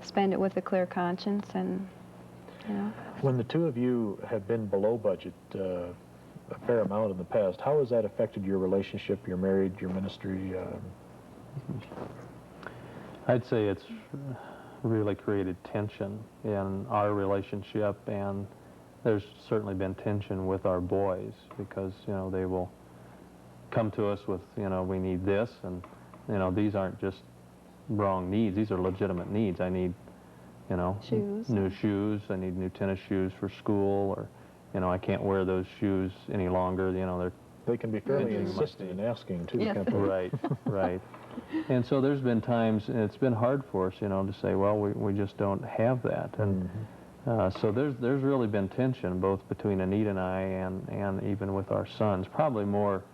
H: spend it with a clear conscience, and, you know.
A: When the two of you have been below budget a fair amount in the past, how has that affected your relationship, your marriage, your ministry?
I: I'd say it's really created tension in our relationship, and there's certainly been tension with our boys because, they will come to us with, we need this, and, these aren't just wrong needs. These are legitimate needs. I need,
H: Shoes.
I: new shoes. I need new tennis shoes for school, or, I can't wear those shoes any longer.
A: They can be fairly
I: Pinching my
A: insistent in asking, too,
H: Yes.
A: can't they?
I: Right, right. And so there's been times, and it's been hard for us, to say, well, we just don't have that. And so there's really been tension, both between Anita and I and even with our sons, probably more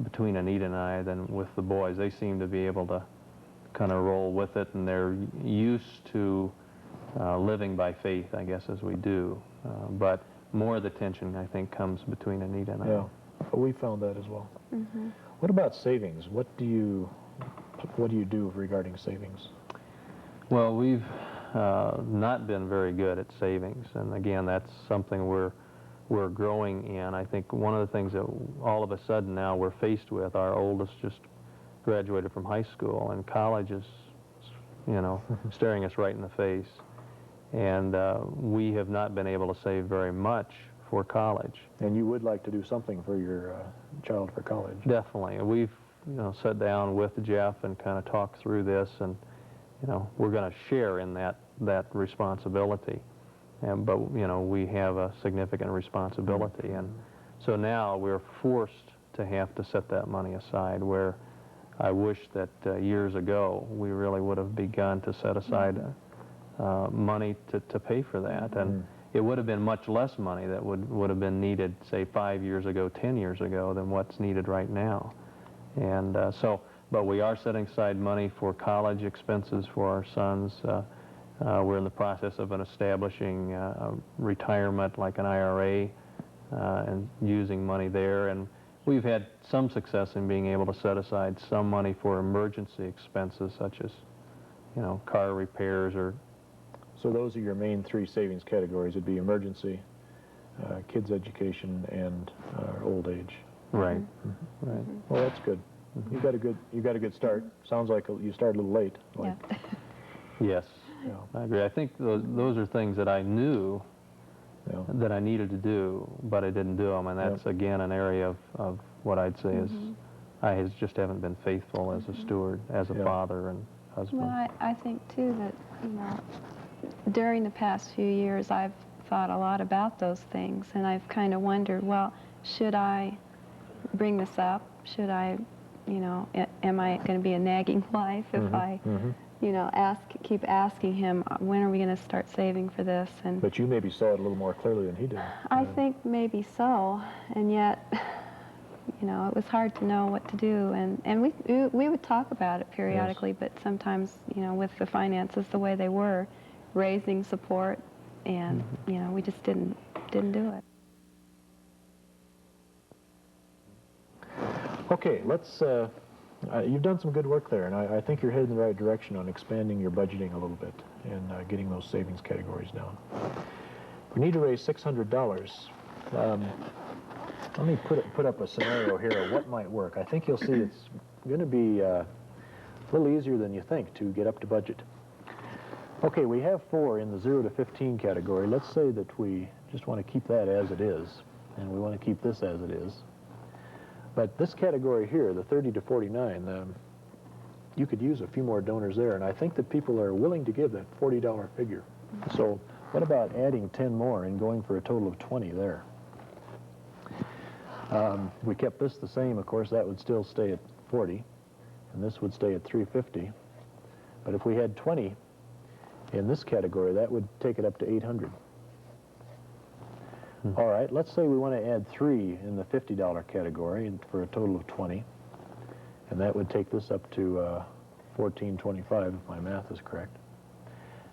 I: between Anita and I than with the boys. They seem to be able to kind of roll with it, and they're used to living by faith, I guess, as we do. But more of the tension, I think, comes between Anita and I.
A: Yeah, we found that as well. What about savings? What do you do regarding savings?
I: Well, we've not been very good at savings, and again, that's something we're growing in. I think one of the things that all of a sudden now we're faced with, our oldest just graduated from high school, and college is, staring us right in the face. And we have not been able to save very much for college.
A: And you would like to do something for your child for college?
I: Definitely. We've sat down with Jeff and kind of talked through this, and we're going to share in that responsibility. But we have a significant responsibility, and so now we're forced to have to set that money aside, where I wish that years ago we really would have begun to set aside money to pay for that, and it would have been much less money that would have been needed, say, 5 years ago, 10 years ago, than what's needed right now. And but we are setting aside money for college expenses for our sons. We're in the process of establishing a retirement, like an IRA, and using money there. And we've had some success in being able to set aside some money for emergency expenses, such as, car repairs or...
A: So those are your main three savings categories. It'd be emergency, kids' education and old age.
I: Right. Right.
A: Well, that's good. You got a good start. Sounds like you started a little late.
H: Yeah.
I: Yes.
A: Yeah.
I: I agree. I think those are things that I knew
A: Yeah.
I: that I needed to do, but I didn't do them, and that's again an area of what I'd say is I just haven't been faithful as a steward, as a father and husband.
H: Well, I think too that, you know, during the past few years I've thought a lot about those things, and I've kind of wondered, well, should I bring this up? Should I, you know, am I going to be a nagging wife if I, you know, keep asking him, when are we going to start saving for this? And
A: But you maybe saw it a little more clearly than he did.
H: I think maybe so, and yet, you know, it was hard to know what to do, and we would talk about it periodically, but sometimes, you know, with the finances the way they were, raising support, and you know, we just didn't do it.
A: Okay, let's. You've done some good work there, and I think you're heading in the right direction on expanding your budgeting a little bit and getting those savings categories down. We need to raise $600. Let me put up a scenario here of what might work. I think you'll see it's going to be a little easier than you think to get up to budget. Okay, we have 4 in the 0 to 15 category. Let's say that we just want to keep that as it is, and we want to keep this as it is. But this category here, the 30 to 49, you could use a few more donors there, and I think that people are willing to give that $40 figure. So what about adding 10 more and going for a total of 20 there? We kept this the same, of course, that would still stay at 40, and this would stay at 350. But if we had 20 in this category, that would take it up to 800. All right, let's say we want to add 3 in the $50 category for a total of 20, and that would take this up to $14.25 if my math is correct.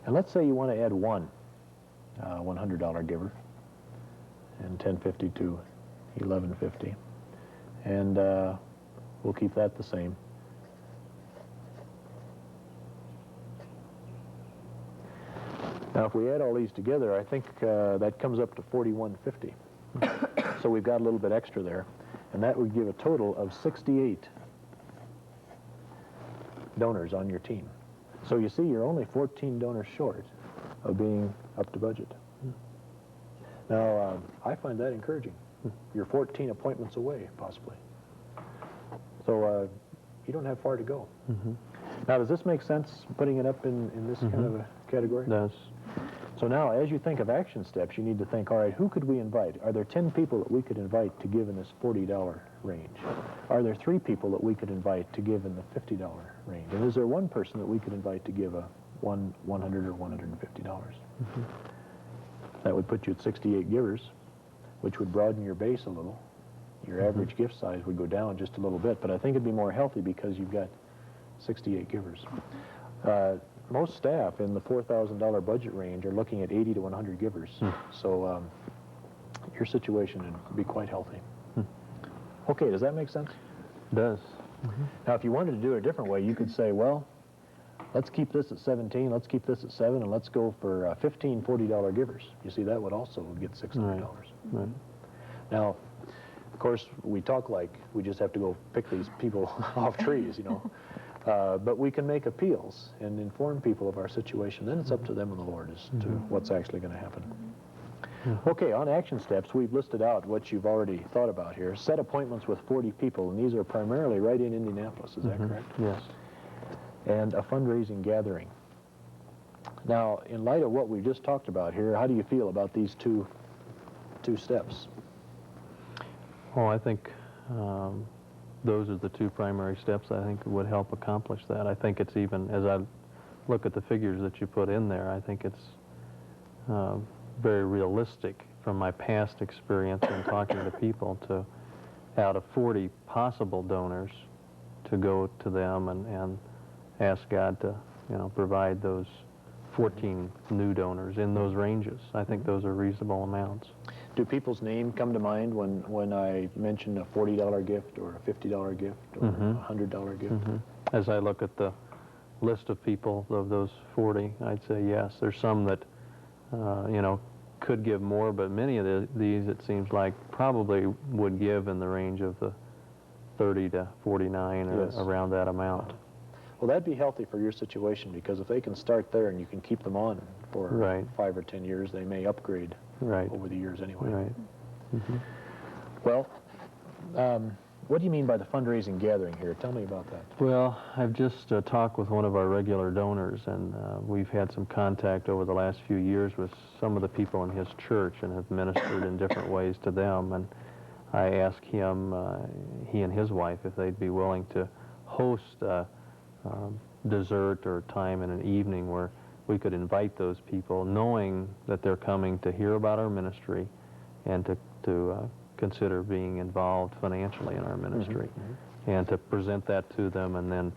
A: And let's say you want to add 1 $100 giver, and $10.50 to $11.50, and we'll keep that the same. Now, if we add all these together, I think that comes up to $41.50. So we've got a little bit extra there, and that would give a total of 68 donors on your team. So you see, you're only 14 donors short of being up to budget. Now, I find that encouraging. You're 14 appointments away, possibly. So you don't have far to go. Now, does this make sense, putting it up in this kind of a category?
I: It does.
A: So now, as you think of action steps, you need to think, all right, who could we invite? Are there 10 people that we could invite to give in this $40 range? Are there 3 people that we could invite to give in the $50 range? And is there 1 person that we could invite to give a $100 or $150? That would put you at 68 givers, which would broaden your base a little. Your average gift size would go down just a little bit, but I think it'd be more healthy because you've got 68 givers. Most staff in the $4,000 budget range are looking at 80 to 100 givers. So your situation would be quite healthy. Okay, does that make sense?
I: It does.
A: Now, if you wanted to do it a different way, you could say, well, let's keep this at 17, let's keep this at 7, and let's go for 15 $40 givers. You see, that would also get $600.
I: Right.
A: Now, of course, we talk like we just have to go pick these people off trees, you know. But we can make appeals and inform people of our situation. Then it's up to them and the Lord as to what's actually going to happen. Okay, on action steps, we've listed out what you've already thought about here. Set appointments with 40 people, and these are primarily right in Indianapolis. Is that correct?
I: Yes.
A: And a fundraising gathering. Now, in light of what we just talked about here, how do you feel about these two steps?
I: Well, I think those are the 2 primary steps I think would help accomplish that. I think it's even, as I look at the figures that you put in there, I think it's very realistic from my past experience in talking to people to, out of 40 possible donors, to go to them and ask God to, you know, provide those 14 new donors in those ranges. I think those are reasonable amounts.
A: Do people's name come to mind when I mention a $40 gift or a $50 gift or a $100 gift?
I: As I look at the list of people of those 40, I'd say yes. There's some that, you know, could give more, but many of these, it seems like, probably would give in the range of the 30 to 49 or
A: Yes.
I: around that amount.
A: Well, that'd be healthy for your situation, because if they can start there and you can keep them on for
I: Right.
A: 5 or 10 years, they may upgrade
I: Right.
A: over the years anyway.
I: Right.
A: Well, what do you mean by the fundraising gathering here? Tell me about that.
I: Well, I've just talked with one of our regular donors, and we've had some contact over the last few years with some of the people in his church and have ministered in different ways to them. And I asked him, he and his wife, if they'd be willing to host dessert or time in an evening where we could invite those people, knowing that they're coming to hear about our ministry and to consider being involved financially in our ministry, and to present that to them, and then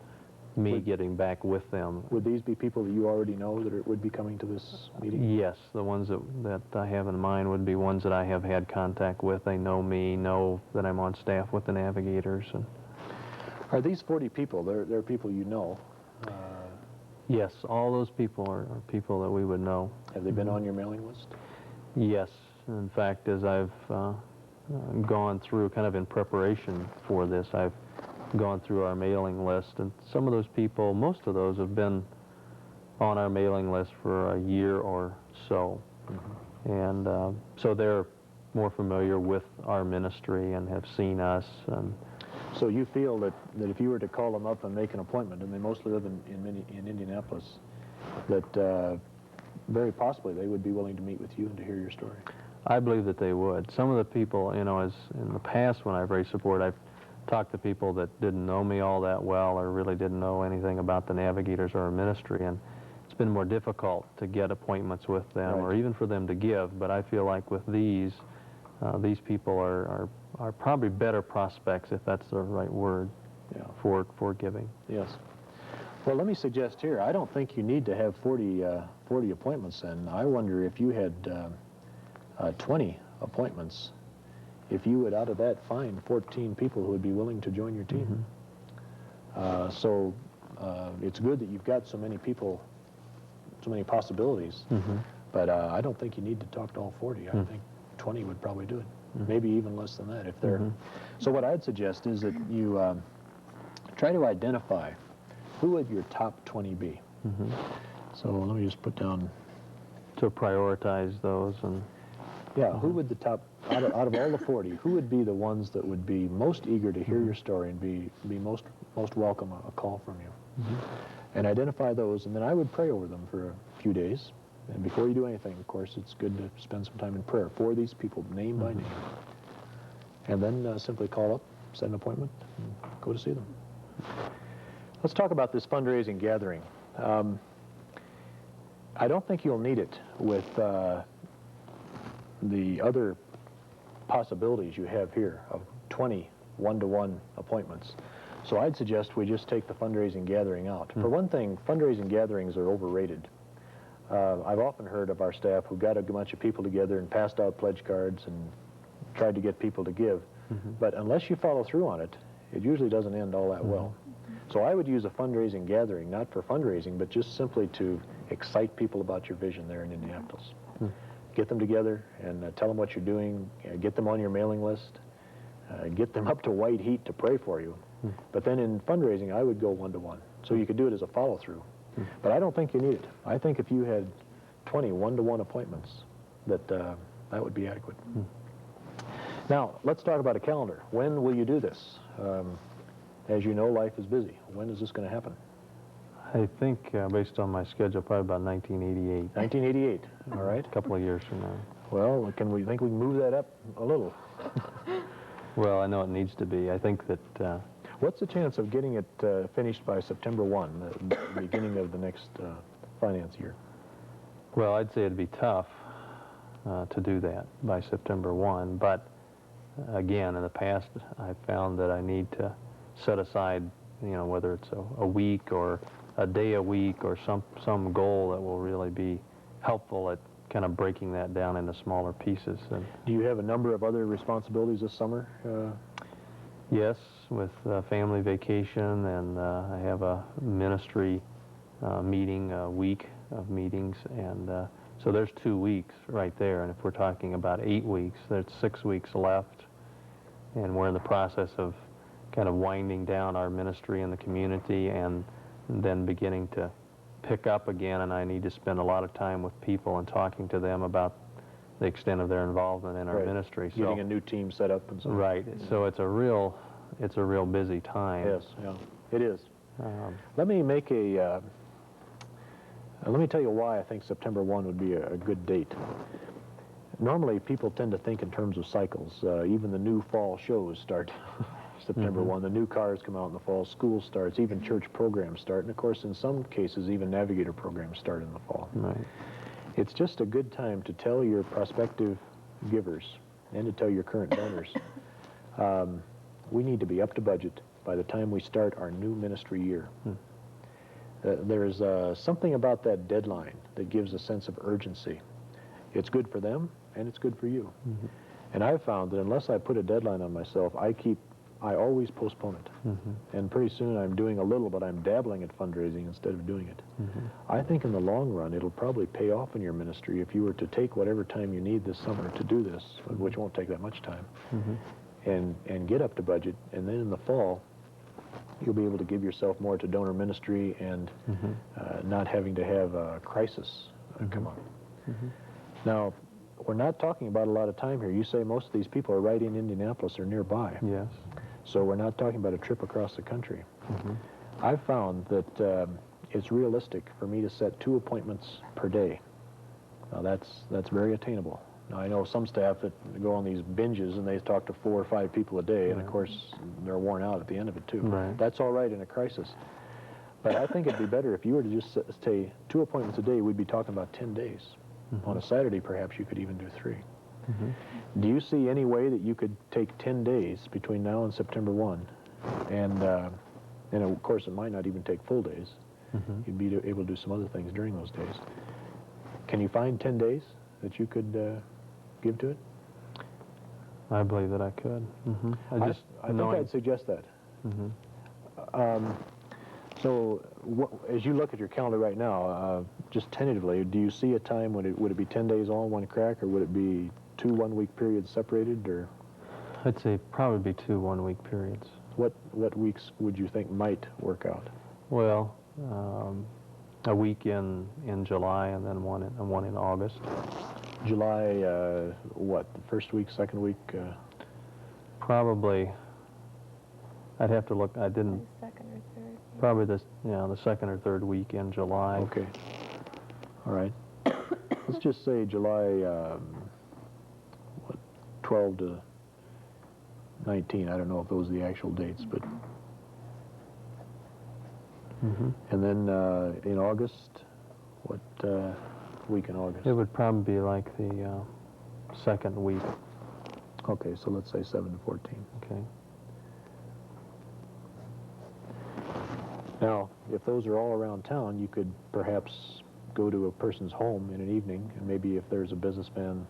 I: me getting back with them.
A: Would these be people that you already know that would be coming to this meeting?
I: Yes, the ones that I have in mind would be ones that I have had contact with. They know me, know that I'm on staff with the Navigators. And
A: Are these 40 people, they're people you know?
I: yes, all those people are people that we would know.
A: Have they been on your mailing list?
I: Yes. In fact, as I've gone through, kind of in preparation for this, I've gone through our mailing list, and some of those people, most of those have been on our mailing list for a year or so. And so they're more familiar with our ministry and have seen us. And
A: So you feel that if you were to call them up and make an appointment, and they mostly live in Indianapolis, that very possibly they would be willing to meet with you and to hear your story?
I: I believe that they would. Some of the people, you know, as in the past when I've raised support, I've talked to people that didn't know me all that well or really didn't know anything about the Navigators or our ministry, and it's been more difficult to get appointments with them or even for them to give. But I feel like with these people are probably better prospects, if that's the right word, for giving.
A: Yes. Well, let me suggest here, I don't think you need to have 40 appointments, and I wonder if you had 20 appointments, if you would out of that find 14 people who would be willing to join your team. So it's good that you've got so many people, so many possibilities, but I don't think you need to talk to all 40. I think 20 would probably do it, maybe even less than that if they're. So what I'd suggest is that you try to identify who would your top 20 be. So let me just put down.
I: To prioritize those. And
A: yeah, who would the top, out of all the 40, who would be the ones that would be most eager to hear your story and be most welcome a call from you? And identify those, and then I would pray over them for a few days. And before you do anything, of course, it's good to spend some time in prayer for these people, name by name. And then simply call up, set an appointment, and go to see them. Let's talk about this fundraising gathering. I don't think you'll need it with the other possibilities you have here of 20 one-to-one appointments. So I'd suggest we just take the fundraising gathering out. For one thing, fundraising gatherings are overrated. I've often heard of our staff who got a bunch of people together and passed out pledge cards and tried to get people to give. But unless you follow through on it, it usually doesn't end all that well. So I would use a fundraising gathering, not for fundraising, but just simply to excite people about your vision there in Indianapolis. Get them together and tell them what you're doing, get them on your mailing list, get them up to white heat to pray for you. But then in fundraising, I would go one-to-one. So you could do it as a follow-through. But I don't think you need it. I think if you had 20 one-to-one appointments, that that would be adequate. Now, let's talk about a calendar. When will you do this? As you know, life is busy. When is this going to happen?
I: I think, based on my schedule, probably about 1988.
A: 1988, all right.
I: A couple of years from now.
A: Well, can we move that up a little?
I: Well, I know it needs to be. I think that...
A: What's the chance of getting it finished by September 1, the beginning of the next finance year?
I: Well, I'd say it'd be tough to do that by September 1, but again, in the past, I've found that I need to set aside, you know, whether it's a week or a day a week or some goal that will really be helpful at kind of breaking that down into smaller pieces. And
A: do you have a number of other responsibilities this summer?
I: Yes, with family vacation, and I have a ministry meeting, a week of meetings, and So there's 2 weeks right there, and if we're talking about 8 weeks, there's 6 weeks left, and we're in the process of kind of winding down our ministry in the community and then beginning to pick up again, and I need to spend a lot of time with people and talking to them about the extent of their involvement in our
A: Right.
I: ministry. So,
A: Getting a new team set up and so on.
I: right. So it's a real busy time.
A: Yes, yeah, it is.
I: Um,
A: Let me make a, let me tell you why I think September 1 would be a good date. Normally, people tend to think in terms of cycles. Even the new fall shows start September 1. The new cars come out in the fall. School starts. Even church programs start. And, of course, in some cases, even Navigator programs start in the fall.
I: right.
A: It's just a good time to tell your prospective givers and to tell your current donors, we need to be up to budget by the time we start our new ministry year. There's something about that deadline that gives a sense of urgency. It's good for them, and it's good for you. And I've found that unless I put a deadline on myself, I always postpone it. And pretty soon I'm doing a little, but I'm dabbling at fundraising instead of doing it. I think in the long run, it'll probably pay off in your ministry if you were to take whatever time you need this summer to do this, which won't take that much time, and get up to budget. And then in the fall, you'll be able to give yourself more to donor ministry and not having to have a crisis come up. Now, we're not talking about a lot of time here. You say most of these people are right in Indianapolis or nearby.
I: Yes.
A: So we're not talking about a trip across the country. I've found that it's realistic for me to set 2 appointments per day. Now that's very attainable. Now I know some staff that go on these binges and they talk to 4 or 5 people a day, and of course they're worn out at the end of it too.
I: Right.
A: That's all right in a crisis. But I think it'd be better if you were to just say 2 appointments a day. We'd be talking about 10 days. On a Saturday, perhaps you could even do 3. Do you see any way that you could take 10 days between now and September 1? And of course, it might not even take full days. You'd be able to do some other things during those days. Can you find 10 days that you could give to it?
I: I believe that I could.
A: I think I'd suggest that. So, as you look at your calendar right now, just tentatively, do you see a time when would it be 10 days all in one crack, or would it be 2 one-week periods separated, or
I: I'd say probably be 2 one-week periods.
A: what weeks would you think might work out?
I: Well, a week in July and then one in August.
A: July, what, the first week, second week?
I: Probably. I'd have to look. I didn't.
H: Second or third.
I: Probably the second or third week in July.
A: Okay. All right. Let's just say July, 12 to 19. I don't know if those are the actual dates, but. And then in August, what week in August?
I: It would probably be like the second week.
A: Okay, so let's say 7 to 14.
I: Okay.
A: Now, if those are all around town, you could perhaps go to a person's home in an evening, and maybe if there's a businessman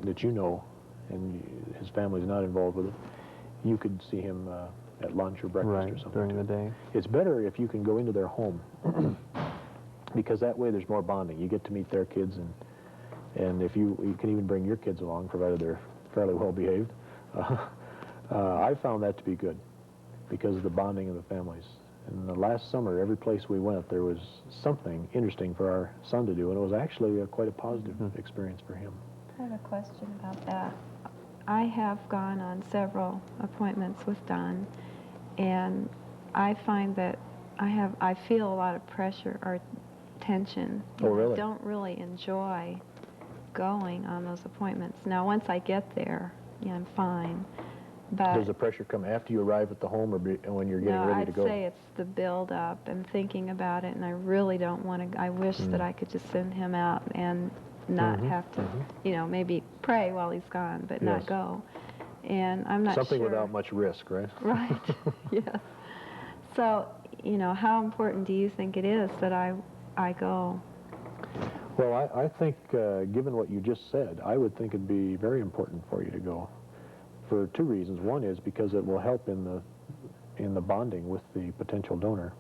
A: that you know and his family's not involved with it, you could see him at lunch or breakfast or something.
I: During the day.
A: It's better if you can go into their home because that way there's more bonding. You get to meet their kids, and if you can even bring your kids along, provided they're fairly well behaved. I found that to be good because of the bonding of the families. And the last summer, every place we went, there was something interesting for our son to do, and it was actually quite a positive experience for him.
H: I have a question about that. I have gone on several appointments with Don, and I find that I feel a lot of pressure or tension.
A: Oh, really?
H: I don't really enjoy going on those appointments. Now, once I get there, I'm fine. But
A: Does the pressure come after you arrive at the home or when you're getting ready to go?
H: No, I'd say it's the build-up and thinking about it, and I really don't want to. I wish that I could just send him out and not have to, maybe pray while he's gone, but not go. And I'm not
A: Something
H: sure.
A: without much risk, right?
H: Right, yes. So, how important do you think it is that I go?
A: Well, I think, given what you just said, I would think it'd be very important for you to go for 2 reasons. One is because it will help in the bonding with the potential donor.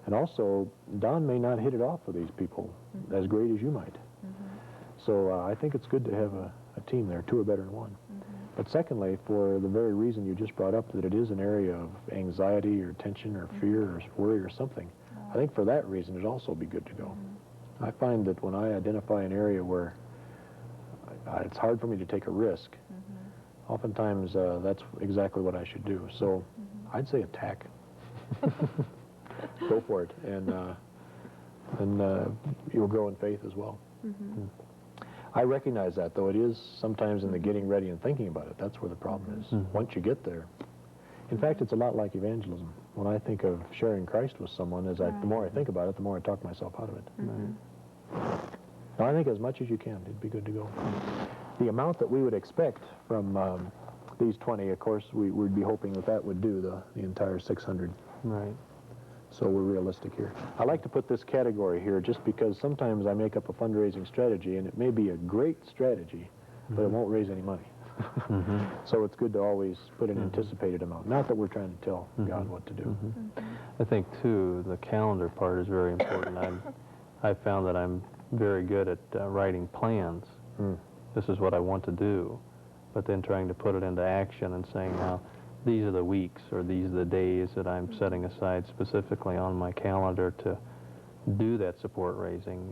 A: And also, Don may not hit it off with these people as great as you might. So I think it's good to have a team there. Two are better than one. But secondly, for the very reason you just brought up, that it is an area of anxiety or tension or fear or worry or something, I think for that reason it'd also be good to go. I find that when I identify an area where it's hard for me to take a risk, oftentimes that's exactly what I should do. So I'd say attack. Go for it, and you'll grow in faith as well. I recognize that, though it is sometimes in the getting ready and thinking about it. That's where the problem is. Once you get there. In fact, it's a lot like evangelism. When I think of sharing Christ with someone, the more I think about it, the more I talk myself out of it. Now, I think as much as you can, it'd be good to go. The amount that we would expect from these 20, of course, we'd be hoping that would do the entire 600.
I: Right.
A: So we're realistic here. I like to put this category here just because sometimes I make up a fundraising strategy, and it may be a great strategy, but it won't raise any money. So it's good to always put an anticipated amount. Not that we're trying to tell God what to do.
I: I think, too, the calendar part is very important. I've found that I'm very good at writing plans. This is what I want to do, but then trying to put it into action and saying, now, these are the weeks or these are the days that I'm setting aside specifically on my calendar to do that support raising,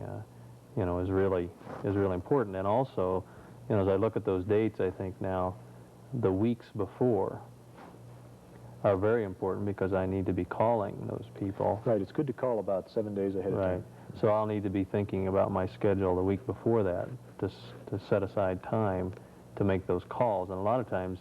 I: you know, is really important. And also, you know, as I look at those dates, I think now the weeks before are very important because I need to be calling those people.
A: Right, it's good to call about 7 days ahead of time.
I: Right. So I'll need to be thinking about my schedule the week before that to set aside time to make those calls. And a lot of times,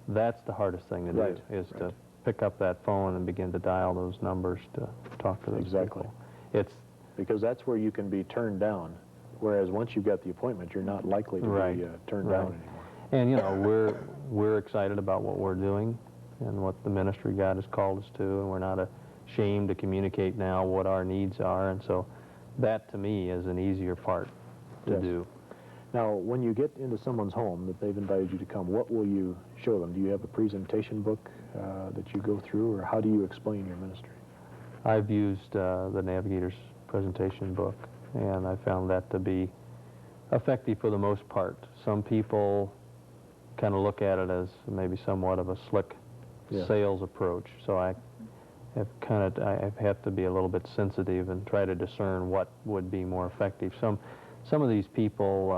I: that's the hardest thing to do, is to pick up that phone and begin to dial those numbers to talk to those people. It's because that's where you can be turned down, whereas once you've got the appointment, you're not likely to be turned down anymore. And, you know, we're excited about what we're doing and what the ministry God has called us to, and we're not ashamed to communicate now what our needs are, and so that, to me, is an easier part to do.
A: Now, when you get into someone's home that they've invited you to come, what will you show them? Do you have a presentation book that you go through, or how do you explain your ministry?
I: I've used the Navigators presentation book, and I found that to be effective for the most part. Some people kind of look at it as maybe somewhat of a slick sales approach, so I have to be a little bit sensitive and try to discern what would be more effective. Some of these people,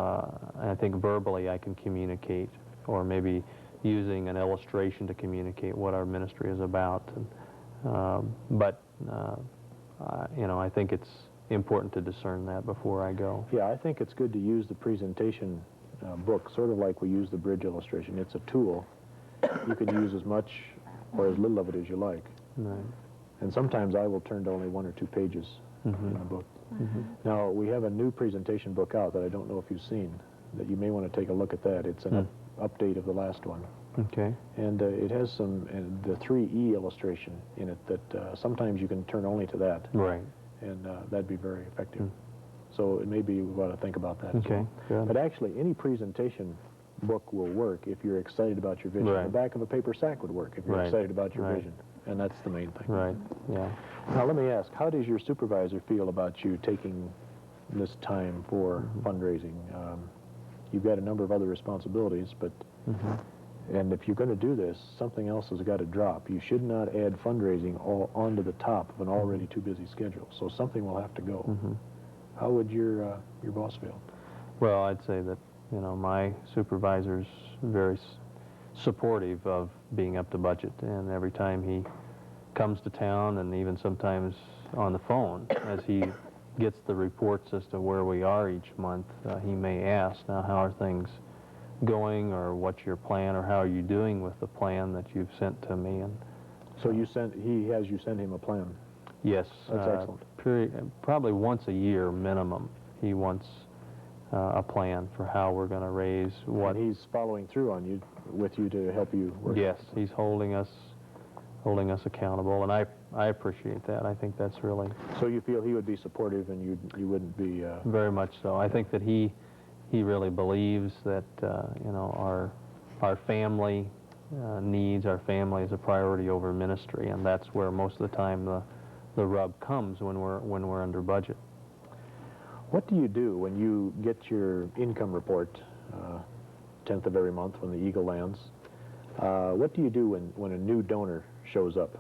I: I think verbally I can communicate, or maybe using an illustration to communicate what our ministry is about. But you know, I think it's important to discern that before I go.
A: Yeah, I think it's good to use the presentation book, sort of like we use the bridge illustration. It's a tool. You can use as much or as little of it as you like.
I: Right.
A: And sometimes I will turn to only 1 or 2 pages in a book. Now, we have a new presentation book out that I don't know if you've seen, that you may want to take a look at that. It's an update of the last one.
I: Okay.
A: And it has the 3E illustration in it that sometimes you can turn only to that.
I: Right.
A: And that'd be very effective. So it may be we ought to think about that as well.
I: Good.
A: But actually, any presentation book will work if you're excited about your vision. The back of a paper sack would work if you're excited about your vision. And that's the main thing.
I: Right, yeah.
A: Now, let me ask, how does your supervisor feel about you taking this time for fundraising? You've got a number of other responsibilities, but and if you're going to do this, something else has got to drop. You should not add fundraising all onto the top of an already too busy schedule. So something will have to go. How would your boss feel?
I: Well, I'd say that, you know, my supervisor's very supportive of being up to budget, and every time he comes to town, and even sometimes on the phone, as he gets the reports as to where we are each month, he may ask, now, how are things going, or what's your plan, or how are you doing with the plan that you've sent to me? And
A: so he has you send him a plan?
I: Yes.
A: That's excellent.
I: Probably once a year minimum, he wants a plan for how we're going to raise what.
A: And he's following through with you to help you work.
I: Yes, he's holding us accountable, and I appreciate that. I think that's really.
A: So you feel he would be supportive, and you wouldn't be.
I: Very much so. I think that he really believes that you know, our family needs, our family is a priority over ministry, and that's where most of the time the rub comes when we're under budget.
A: What do you do when you get your income report, 10th of every month when the Eagle lands? What do you do when a new donor shows up?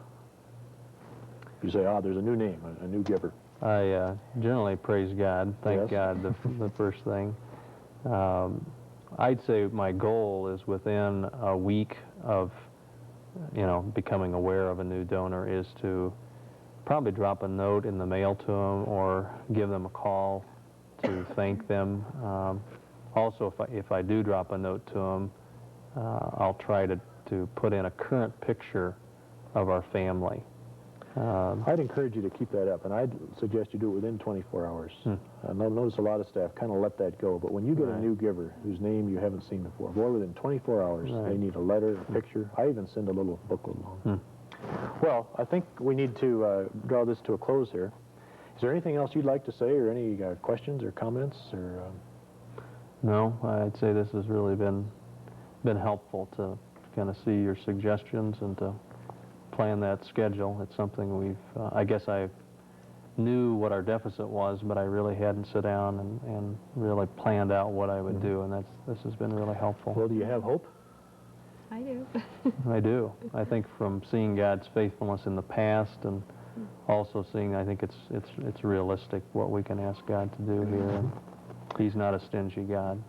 A: You say, there's a new name, a new giver.
I: I generally praise God, thank
A: Yes.
I: God, the first thing. I'd say my goal is within a week of, becoming aware of a new donor is to probably drop a note in the mail to them or give them a call to thank them. Also, if I do drop a note to them, I'll try to put in a current picture of our family.
A: I'd encourage you to keep that up, and I'd suggest you do it within 24 hours. Notice a lot of staff kind of let that go, but when you get a new giver whose name you haven't seen before, boy, within 24 hours, they need a letter, a picture. I even send a little booklet along. Well, I think we need to draw this to a close here. Is there anything else you'd like to say, or any questions or comments? Or
I: No, I'd say this has really been helpful to kind of see your suggestions and to plan that schedule. It's something we've, I guess I knew what our deficit was, but I really hadn't sat down and really planned out what I would do, and this has been really helpful.
A: Well, do you have hope?
H: I do.
I: I do. I think from seeing God's faithfulness in the past and also seeing, I think it's realistic what we can ask God to do here. And He's not a stingy God.